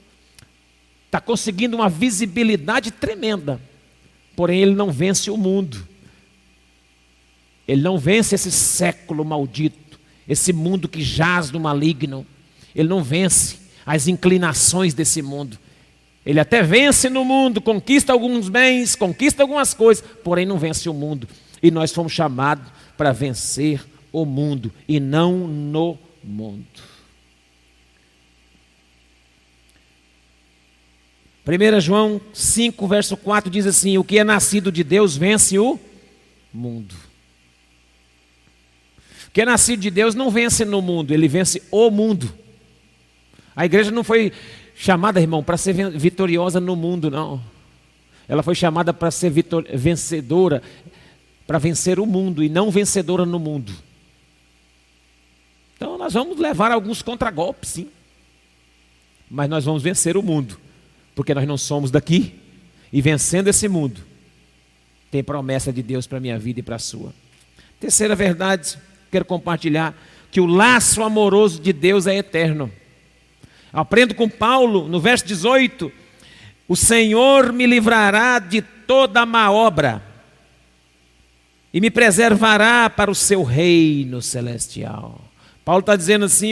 Está conseguindo uma visibilidade tremenda. Porém, ele não vence o mundo. Ele não vence esse século maldito. Esse mundo que jaz no maligno. Ele não vence as inclinações desse mundo. Ele até vence no mundo, conquista alguns bens, conquista algumas coisas. Porém, não vence o mundo. E nós fomos chamados para vencer o mundo e não no mundo. 1 João 5, verso 4 diz assim: o que é nascido de Deus vence o mundo. O que é nascido de Deus não vence no mundo, ele vence o mundo. A igreja não foi chamada, irmão, para ser vitoriosa no mundo, não. Ela foi chamada para ser vencedora, para vencer o mundo e não vencedora no mundo. Então nós vamos levar alguns contragolpes, sim. Mas nós vamos vencer o mundo. Porque nós não somos daqui. E vencendo esse mundo, tem promessa de Deus para a minha vida e para a sua. Terceira verdade, quero compartilhar, que o laço amoroso de Deus é eterno. Aprendo com Paulo, no verso 18, o Senhor me livrará de toda má obra e me preservará para o seu reino celestial. Paulo está dizendo assim,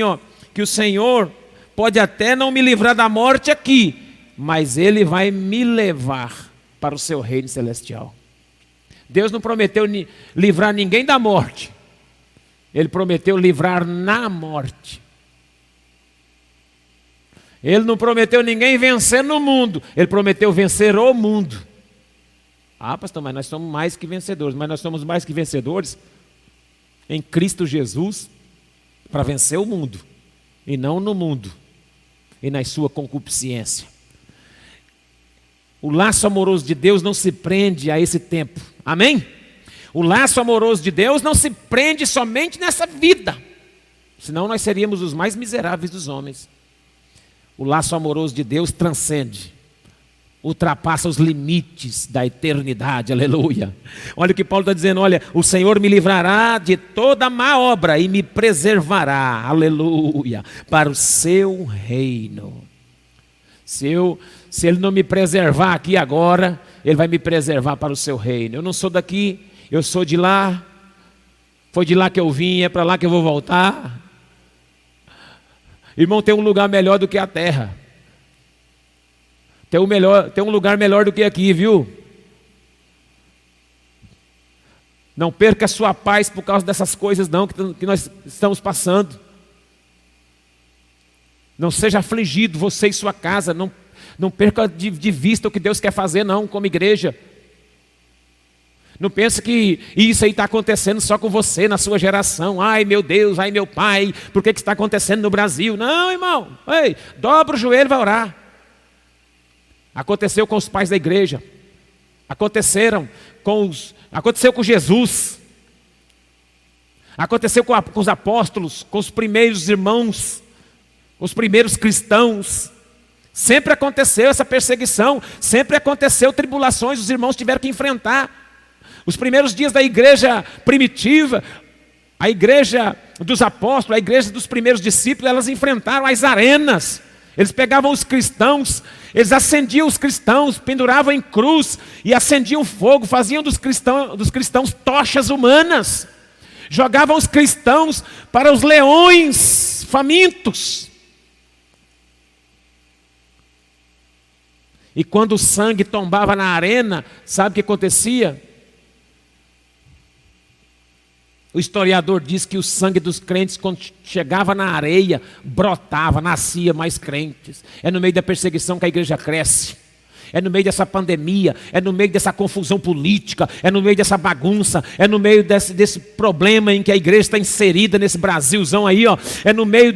que o Senhor pode até não me livrar da morte aqui, mas Ele vai me levar para o seu reino celestial. Deus não prometeu livrar ninguém da morte. Ele prometeu livrar na morte. Ele não prometeu ninguém vencer no mundo. Ele prometeu vencer o mundo. Ah, pastor, mas nós somos mais que vencedores. Mas nós somos mais que vencedores em Cristo Jesus para vencer o mundo. E não no mundo. E na sua concupiscência. O laço amoroso de Deus não se prende a esse tempo. Amém? O laço amoroso de Deus não se prende somente nessa vida. Senão nós seríamos os mais miseráveis dos homens. O laço amoroso de Deus transcende. Ultrapassa os limites da eternidade. Aleluia. Olha o que Paulo está dizendo. Olha, o Senhor me livrará de toda má obra e me preservará. Aleluia. Para o seu reino. Se Ele não me preservar aqui agora, Ele vai me preservar para o seu reino. Eu não sou daqui, eu sou de lá. Foi de lá que eu vim, é para lá que eu vou voltar. Irmão, tem um lugar melhor do que a terra. Tem um lugar melhor do que aqui, viu? Não perca a sua paz por causa dessas coisas não que nós estamos passando. Não seja afligido, você e sua casa. Não perca de vista o que Deus quer fazer, não, como igreja. Não pense que isso aí está acontecendo só com você, na sua geração. Ai meu Deus, ai meu pai, por que está acontecendo no Brasil? Não, irmão, ei, dobra o joelho e vai orar. Aconteceu com os pais da igreja. Aconteceu com Jesus. Aconteceu com os apóstolos, com os primeiros irmãos, os primeiros cristãos. Sempre aconteceu essa perseguição, sempre aconteceu tribulações, os irmãos tiveram que enfrentar. Os primeiros dias da igreja primitiva, a igreja dos apóstolos, a igreja dos primeiros discípulos, elas enfrentaram as arenas. Eles pegavam os cristãos, eles acendiam os cristãos, penduravam em cruz e acendiam fogo, faziam dos cristãos tochas humanas. Jogavam os cristãos para os leões famintos. E quando o sangue tombava na arena, sabe o que acontecia? O historiador diz que o sangue dos crentes, quando chegava na areia, brotava, nascia mais crentes. É no meio da perseguição que a igreja cresce. É no meio dessa pandemia, é no meio dessa confusão política, é no meio dessa bagunça, é no meio desse problema em que a igreja está inserida nesse Brasilzão aí, ó. É no meio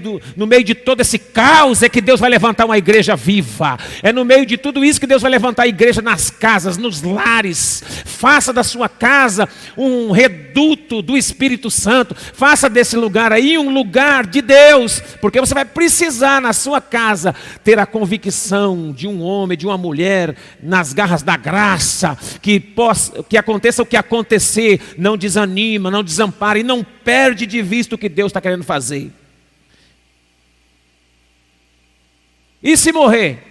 de todo esse caos é que Deus vai levantar uma igreja viva. É no meio de tudo isso que Deus vai levantar a igreja nas casas, nos lares. Faça da sua casa um reduto do Espírito Santo. Faça desse lugar aí um lugar de Deus, porque você vai precisar na sua casa ter a convicção de um homem, de uma mulher, nas garras da graça, que aconteça o que acontecer, não desanima, não desampara e não perde de vista o que Deus está querendo fazer. E se morrer?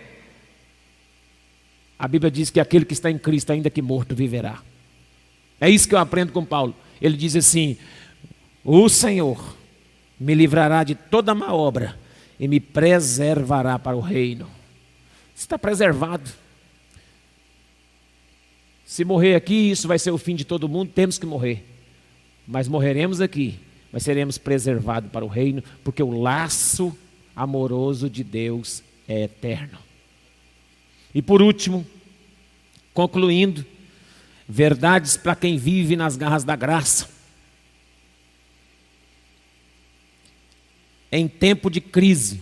A Bíblia diz que aquele que está em Cristo, ainda que morto, viverá. É isso que eu aprendo com Paulo. Ele diz assim: o Senhor me livrará de toda má obra e me preservará para o reino. Você está preservado. Se morrer aqui, isso vai ser o fim de todo mundo, temos que morrer. Mas morreremos aqui, mas seremos preservados para o reino, porque o laço amoroso de Deus é eterno. E por último, concluindo, verdades para quem vive nas garras da graça. Em tempo de crise,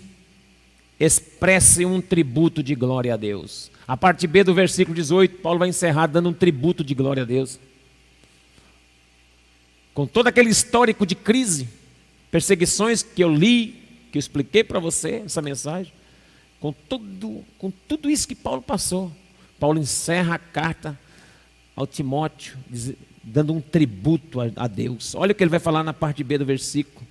expresse um tributo de glória a Deus. A parte B do versículo 18, Paulo vai encerrar dando um tributo de glória a Deus. Com todo aquele histórico de crise, perseguições que eu li, que eu expliquei para você, essa mensagem, com tudo isso que Paulo passou, Paulo encerra a carta ao Timóteo, dando um tributo a Deus. Olha o que ele vai falar na parte B do versículo.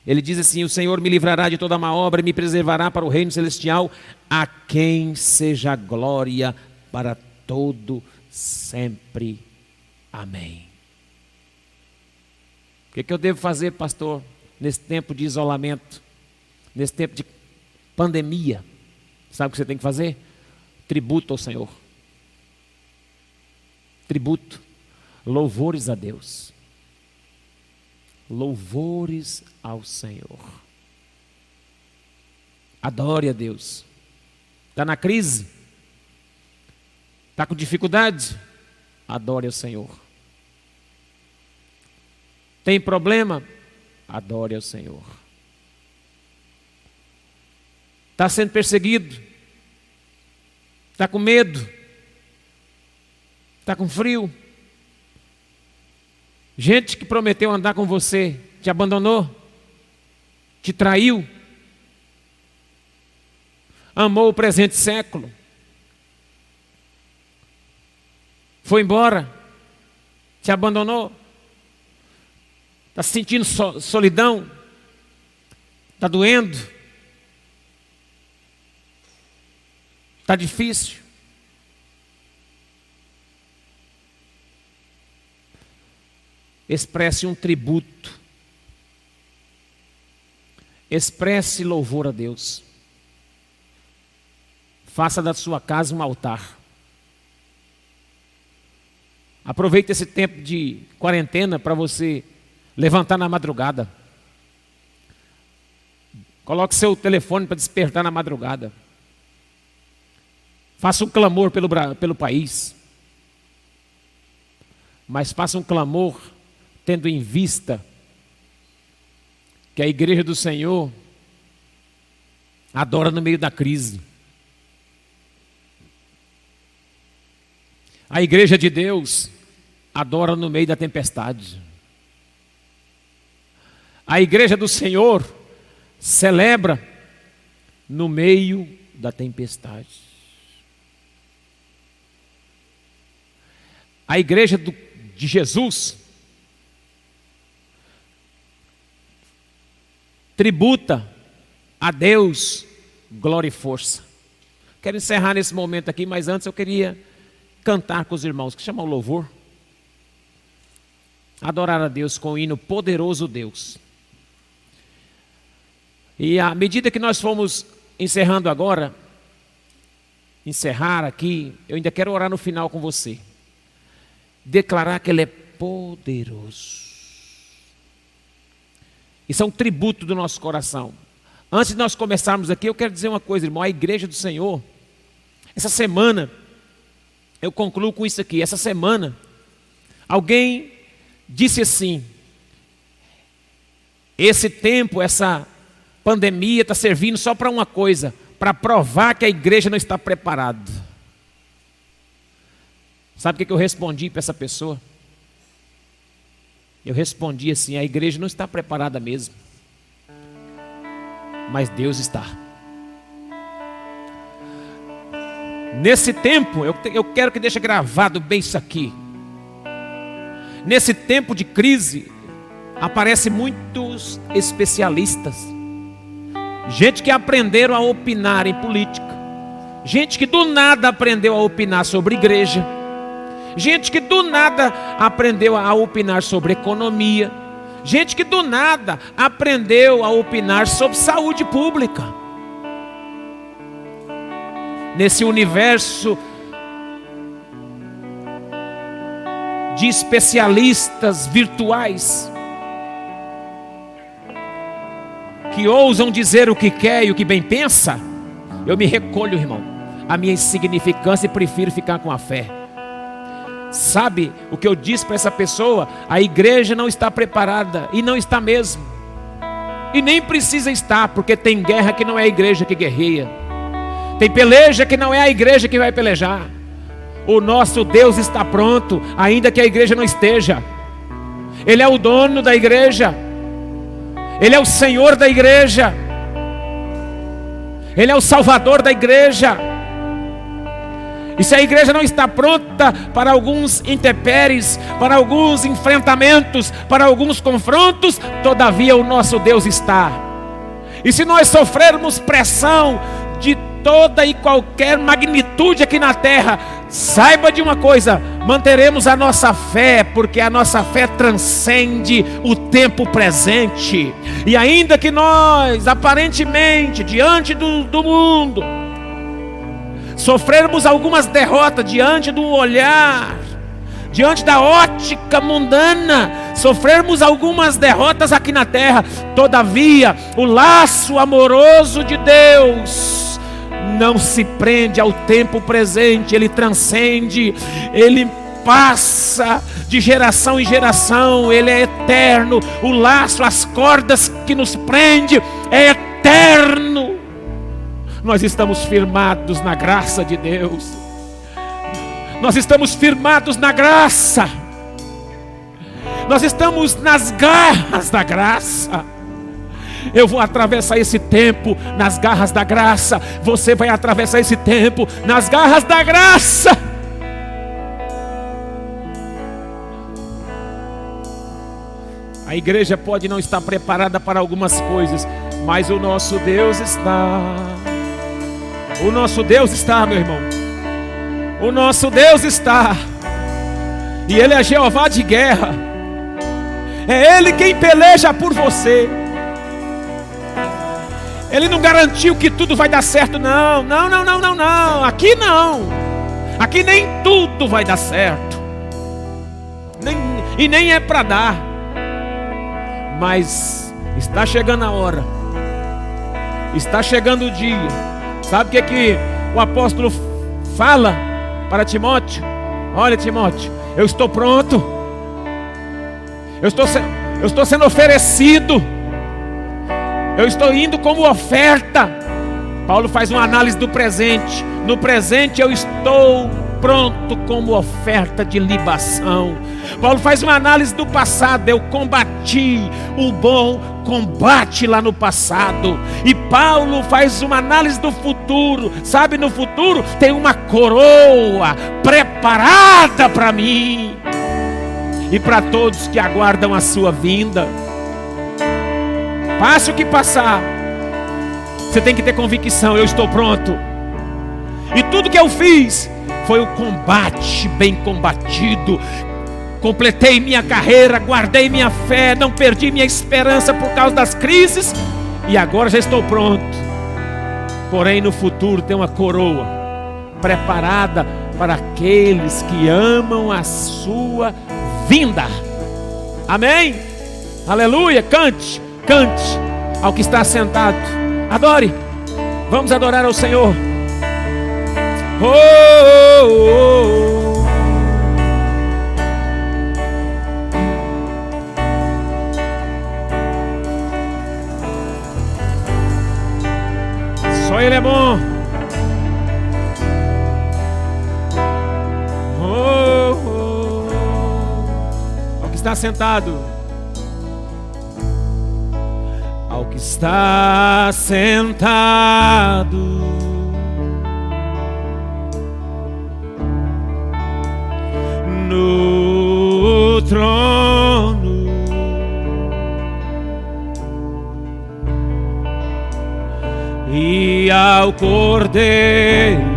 Ele diz assim: o Senhor me livrará de toda má obra e me preservará para o reino celestial, a quem seja glória para todo sempre. Amém. O que eu devo fazer, pastor, nesse tempo de isolamento, nesse tempo de pandemia? Sabe o que você tem que fazer? Tributo ao Senhor. Tributo. Louvores a Deus. Louvores ao Senhor. Adore a Deus. Está na crise? Está com dificuldade? Adore ao Senhor. Tem problema? Adore ao Senhor. Está sendo perseguido? Está com medo? Está com frio? Gente que prometeu andar com você, te abandonou, te traiu, amou o presente século, foi embora, te abandonou, está sentindo solidão, está doendo, está difícil. Expresse um tributo. Expresse louvor a Deus. Faça da sua casa um altar. Aproveite esse tempo de quarentena para você levantar na madrugada. Coloque seu telefone para despertar na madrugada. Faça um clamor pelo país. Mas faça um clamor tendo em vista que a igreja do Senhor adora no meio da crise. A igreja de Deus adora no meio da tempestade. A igreja do Senhor celebra no meio da tempestade. A igreja de Jesus tributa a Deus glória e força. Quero encerrar nesse momento aqui, mas antes eu queria cantar com os irmãos, que chama o louvor. Adorar a Deus com o hino Poderoso Deus. E à medida que nós fomos encerrando agora, encerrar aqui, eu ainda quero orar no final com você. Declarar que Ele é poderoso. Isso é um tributo do nosso coração. Antes de nós começarmos aqui, eu quero dizer uma coisa, irmão. A igreja do Senhor, essa semana, eu concluo com isso aqui. Essa semana, alguém disse assim: esse tempo, essa pandemia está servindo só para uma coisa, para provar que a igreja não está preparada. Sabe o que eu respondi para essa pessoa? Eu respondi assim: a igreja não está preparada mesmo, mas Deus está. Nesse tempo, eu quero que deixe gravado bem isso aqui. Nesse tempo de crise, aparecem muitos especialistas, gente que aprenderam a opinar em política, gente que do nada aprendeu a opinar sobre igreja, gente que do nada aprendeu a opinar sobre economia, gente que do nada aprendeu a opinar sobre saúde pública. Nesse universo de especialistas virtuais, que ousam dizer o que quer e o que bem pensa, eu me recolho, irmão, a minha insignificância, e prefiro ficar com a fé. Sabe o que eu disse para essa pessoa? A igreja não está preparada, e não está mesmo, e nem precisa estar, porque tem guerra que não é a igreja que guerreia, tem peleja que não é a igreja que vai pelejar. O nosso Deus está pronto, ainda que a igreja não esteja. Ele é o dono da igreja, Ele é o Senhor da igreja, Ele é o Salvador da igreja. E se a igreja não está pronta para alguns intempéries, para alguns enfrentamentos, para alguns confrontos, todavia o nosso Deus está. E se nós sofrermos pressão de toda e qualquer magnitude aqui na terra, saiba de uma coisa: manteremos a nossa fé, porque a nossa fé transcende o tempo presente. E ainda que nós, aparentemente, diante do mundo, sofrermos algumas derrotas diante do olhar, diante da ótica mundana, sofrermos algumas derrotas aqui na terra, todavia o laço amoroso de Deus não se prende ao tempo presente, ele transcende, ele passa de geração em geração, ele é eterno. O laço, as cordas que nos prende é eterno. Nós estamos firmados na graça de Deus. Nós estamos firmados na graça. Nós estamos nas garras da graça. Eu vou atravessar esse tempo nas garras da graça. Você vai atravessar esse tempo nas garras da graça. A igreja pode não estar preparada para algumas coisas, mas o nosso Deus está. O nosso Deus está, meu irmão. O nosso Deus está. E Ele é Jeová de guerra. É Ele quem peleja por você. Ele não garantiu que tudo vai dar certo, não. Não, não, não, não, não. Aqui não. Aqui nem tudo vai dar certo. E nem é para dar. Mas está chegando a hora Está chegando o dia. Sabe o que o apóstolo fala para Timóteo? Olha, Timóteo, eu estou pronto. Eu estou sendo oferecido. Eu estou indo como oferta. Paulo faz uma análise do presente. No presente eu estou pronto como oferta de libação. Paulo faz uma análise do passado. Eu combati o bom combate lá no passado. E Paulo faz uma análise do futuro. Sabe, no futuro tem uma coroa preparada para mim e para todos que aguardam a sua vinda. Passe o que passar, você tem que ter convicção: eu estou pronto. E tudo que eu fiz foi o combate bem combatido. Completei minha carreira, guardei minha fé, não perdi minha esperança por causa das crises, e agora já estou pronto. Porém, no futuro tem uma coroa preparada para aqueles que amam a sua vinda. Amém? Aleluia. Cante, cante ao que está sentado. Adore. Vamos adorar ao Senhor. Oh, oh, oh. Só Ele é bom. Oh, oh. Ao que está sentado. Ao que está sentado no trono, e ao Cordeiro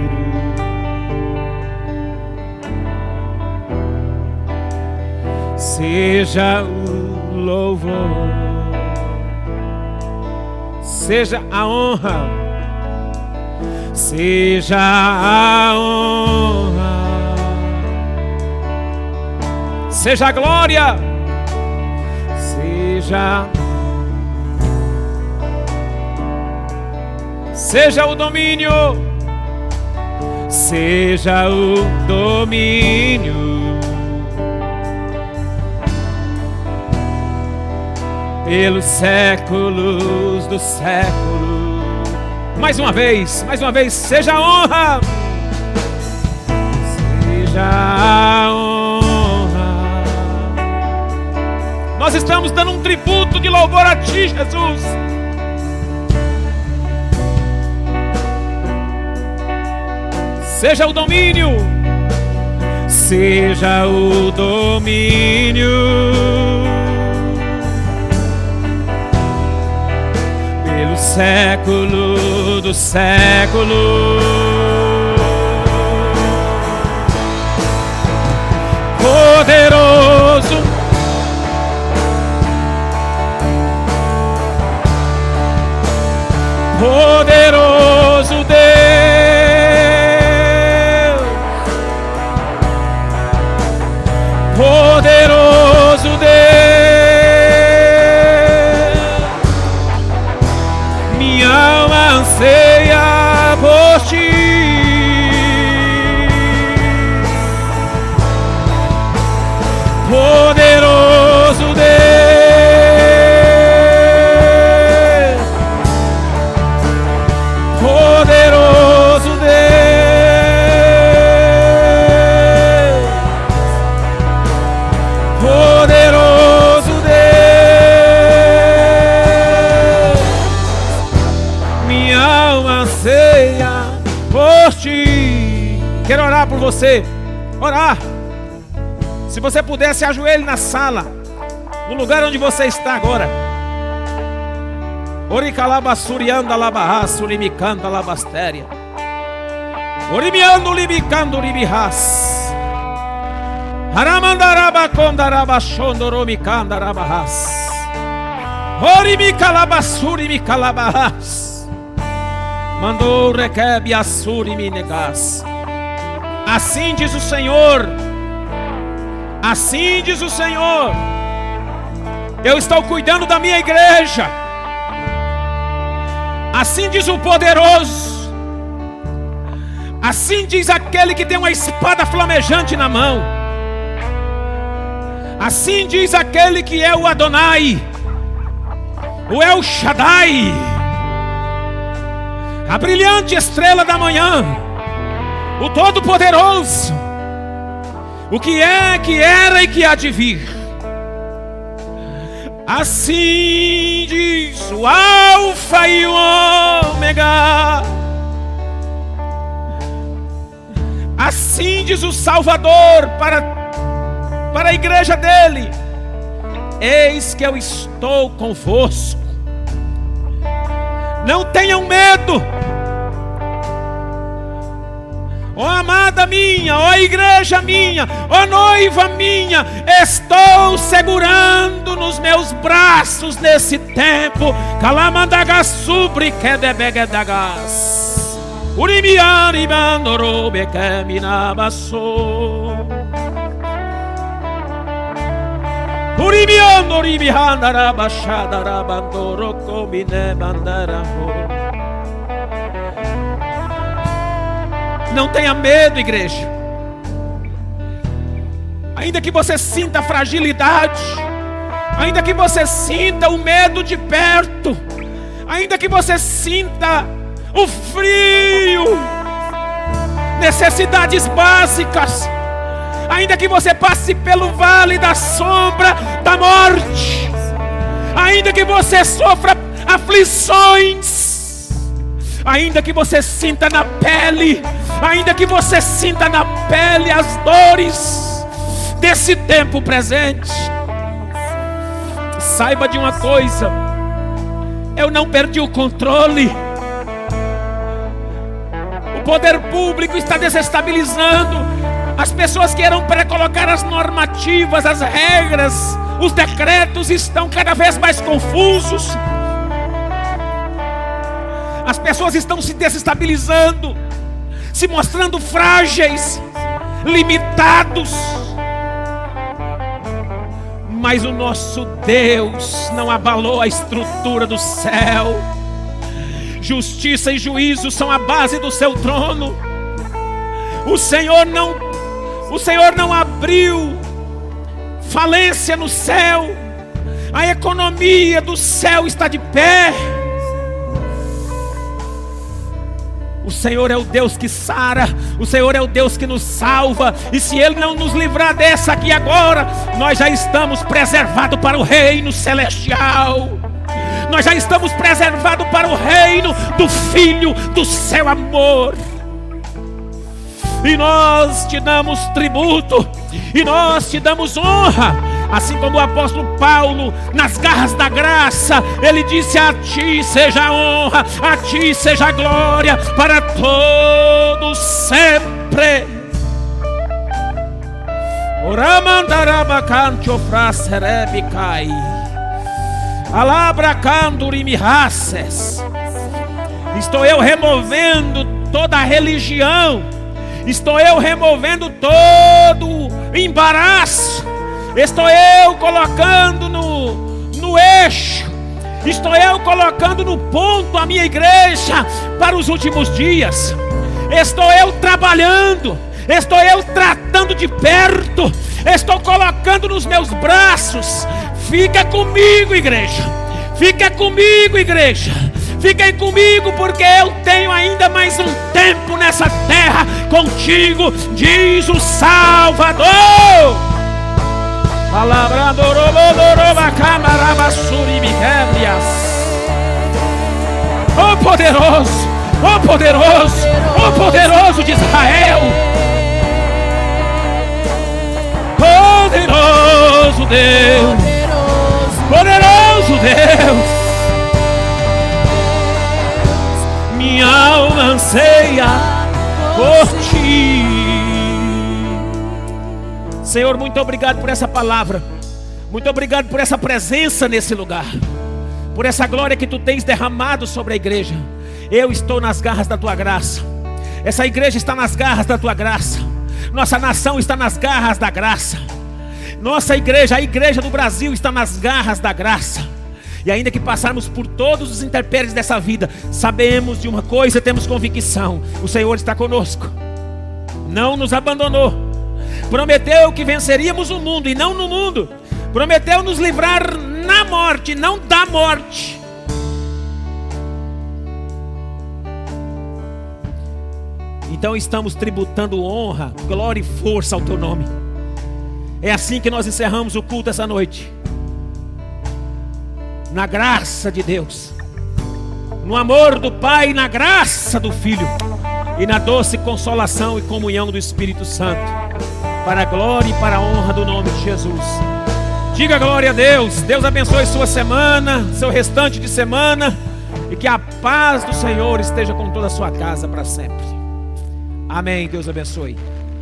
seja o louvor, seja a honra, seja a honra, seja a glória, seja o domínio, seja o domínio, pelos séculos dos séculos. Mais uma vez, seja a honra, seja a honra. Nós estamos dando um tributo de louvor a Ti, Jesus. Seja o domínio, seja o domínio, pelo século do século. Poderoso, poderoso Deus, poderoso Deus, minha alma anseia por Ti. Poderoso Deus, poderoso Deus, poderoso Deus, minha alma anseia por Ti. Quero orar por você. Orar. Se você puder, se ajoelhe na sala, no lugar onde você está agora. Oricalabassurianda labarraço, limicanda labastéria. Orimiando limicando libihas. Haramandarabacondarabachondoromicanda rabahas. Orimicalabassuri micalabahas. Mandou requebe assuri minegas. Assim diz o Senhor. Assim diz o Senhor: eu estou cuidando da minha igreja. Assim diz o poderoso, assim diz aquele que tem uma espada flamejante na mão, assim diz aquele que é o Adonai, o El Shaddai, a brilhante estrela da manhã, o Todo-Poderoso, o que é, que era e que há de vir. Assim diz o Alfa e o Ômega, assim diz o Salvador para a igreja dele: eis que eu estou convosco, não tenham medo. Ó amada minha, ó igreja minha, ó noiva minha, estou segurando nos meus braços nesse tempo. Calamandagas subri kedebegedagas urimiani mandorobe keminabaso urimiano ribihandarabashadarabandoro komine bandaraho. Não tenha medo, igreja. Ainda que você sinta a fragilidade, ainda que você sinta o medo de perto, ainda que você sinta o frio, necessidades básicas, ainda que você passe pelo vale da sombra da morte, ainda que você sofra aflições, ainda que você sinta na pele, ainda que você sinta na pele as dores desse tempo presente, saiba de uma coisa: eu não perdi o controle. O poder público está desestabilizando. As pessoas que irão pré-colocar as normativas, as regras, os decretos estão cada vez mais confusos. As pessoas estão se desestabilizando, se mostrando frágeis, limitados. Mas o nosso Deus não abalou a estrutura do céu. Justiça e juízo são a base do seu trono. O Senhor não abriu falência no céu. A economia do céu está de pé. O Senhor é o Deus que sara, o Senhor é o Deus que nos salva. E se Ele não nos livrar dessa aqui agora, nós já estamos preservados para o reino celestial. Nós já estamos preservados para o reino do Filho do seu amor. E nós te damos tributo, e nós te damos honra. Assim como o apóstolo Paulo, nas garras da graça, ele disse: a ti seja a honra, a ti seja a glória, para todos sempre. Oramandarabacantio fraserebicai alabracandurimihaces. Estou eu removendo toda a religião, estou eu removendo todo embaraço, estou eu colocando no eixo, estou eu colocando no ponto a minha igreja para os últimos dias. Estou eu trabalhando, estou eu tratando de perto, estou colocando nos meus braços. Fica comigo, igreja, fica comigo, igreja, fiquem comigo, porque eu tenho ainda mais um tempo nessa terra contigo, diz o Salvador. Oh poderoso, oh poderoso, oh poderoso de Israel, poderoso Deus, poderoso Deus. Minha alma anseia por ti. Senhor, muito obrigado por essa palavra. Muito obrigado por essa presença nesse lugar, por essa glória que tu tens derramado sobre a igreja. Eu estou nas garras da tua graça. Essa igreja está nas garras da tua graça. Nossa nação está nas garras da graça. Nossa igreja, a igreja do Brasil, está nas garras da graça. E ainda que passarmos por todos os intempéries dessa vida, sabemos de uma coisa, temos convicção: o Senhor está conosco, não nos abandonou. Prometeu que venceríamos o mundo e não no mundo. Prometeu nos livrar na morte, não da morte. Então estamos tributando honra, glória e força ao teu nome. É assim que nós encerramos o culto essa noite, na graça de Deus, no amor do Pai, na graça do Filho e na doce consolação e comunhão do Espírito Santo, para a glória e para a honra do nome de Jesus. Diga glória a Deus. Deus abençoe sua semana, seu restante de semana, e que a paz do Senhor esteja com toda a sua casa para sempre. Amém. Deus abençoe.